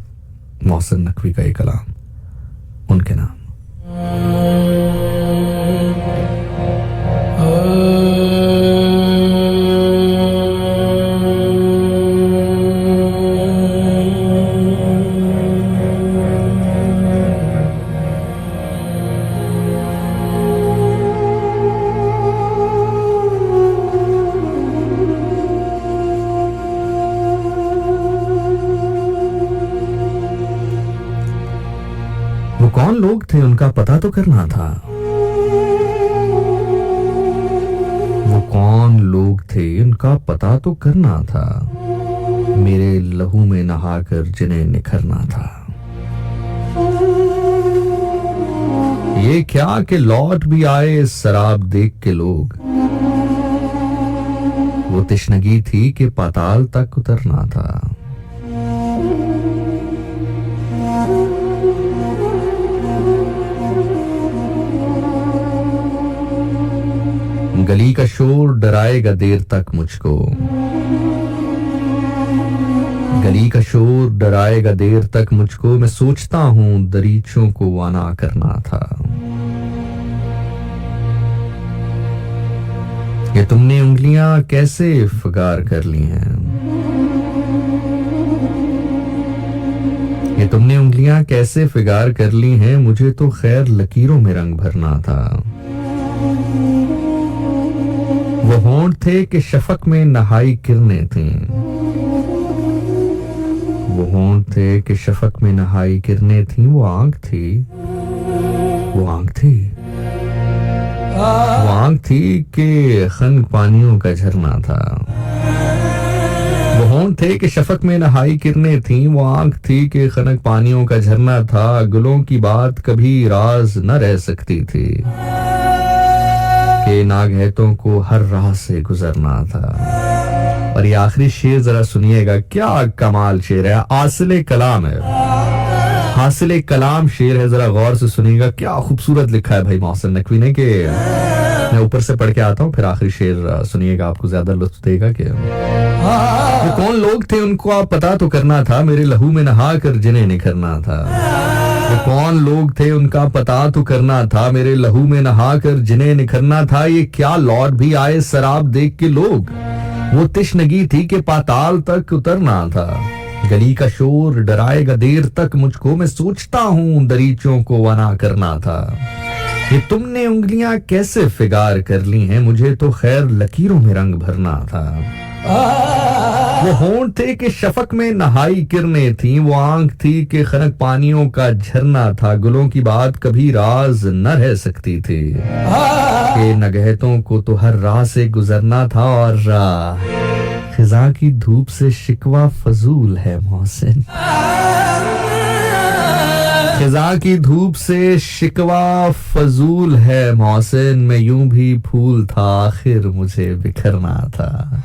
मोहसिन नकवी का ये कलाम, उनके नाम। वो कौन लोग थे उनका पता तो करना था। वो कौन लोग थे उनका पता तो करना था। मेरे लहू में नहाकर जिन्हें निखरना था। ये क्या कि लौट भी आए शराब देख के लोग। वो तिश्नगी थी कि पाताल तक उतरना था। गली का शोर डराएगा देर तक मुझको। गली का शोर डराएगा देर तक मुझको। मैं सोचता हूं दरीचों को वाना करना था। ये तुमने उंगलियां कैसे फिगार कर ली हैं। ये तुमने उंगलियां कैसे फिगार कर ली हैं। मुझे तो खैर लकीरों में रंग भरना था। वो होंठ थे कि शफक में नहाई किरणें थीं। वो होंठ थे कि शफक में नहाई किरणें थीं। वो आंख थी, वो आंख थी, वो आंख थी कि खन पानियों का झरना था। वो होंठ थे कि शफक में नहाई किरणें थीं। वो आंख थी कि खनक पानियों का झरना था। गुलों की बात कभी राज न रह सकती थी कि नागहतों को हर राह से गुजरना था। और ये आखिरी शेर जरा सुनिएगा, क्या कमाल शेर है, हासिले कलाम है, हासिले कलाम शेर है, जरा गौर से सुनिएगा। क्या खूबसूरत लिखा है भाई मोहसिन नकवी ने। कि मैं ऊपर से पढ़ के आता हूँ, फिर आखिरी शेर सुनिएगा, आपको ज्यादा लुत्फ देगा। कि वो कौन लोग थे उनको आप पता तो करना था। मेरे लहू में नहा कर जिन्हें निखरना था। वो कौन लोग थे उनका पता तो करना था। मेरे लहू में नहाकर जिन्हें निखरना था। ये क्या लौट भी आए शराब देख के लोग। वो तिश्नगी थी कि पाताल तक उतरना था। गली का शोर डराएगा देर तक मुझको। मैं सोचता हूँ दरीचों को वना करना था। ये तुमने उंगलियां कैसे फिगार कर ली हैं। मुझे तो खैर लकीरों में रंग भरना था। वो होंठ थे कि शफक में नहाई किरणें थीं। वो आंख थी कि खनक पानियों का झरना था। गुलों की बात कभी राज न रह सकती थी कि नगहतों को तो हर राह से गुजरना था। और खिजा की धूप से शिकवा फजूल है मोहसिन। खिजा की धूप से शिकवा फजूल है मोहसिन, मैं यूं भी फूल था आखिर मुझे बिखरना था।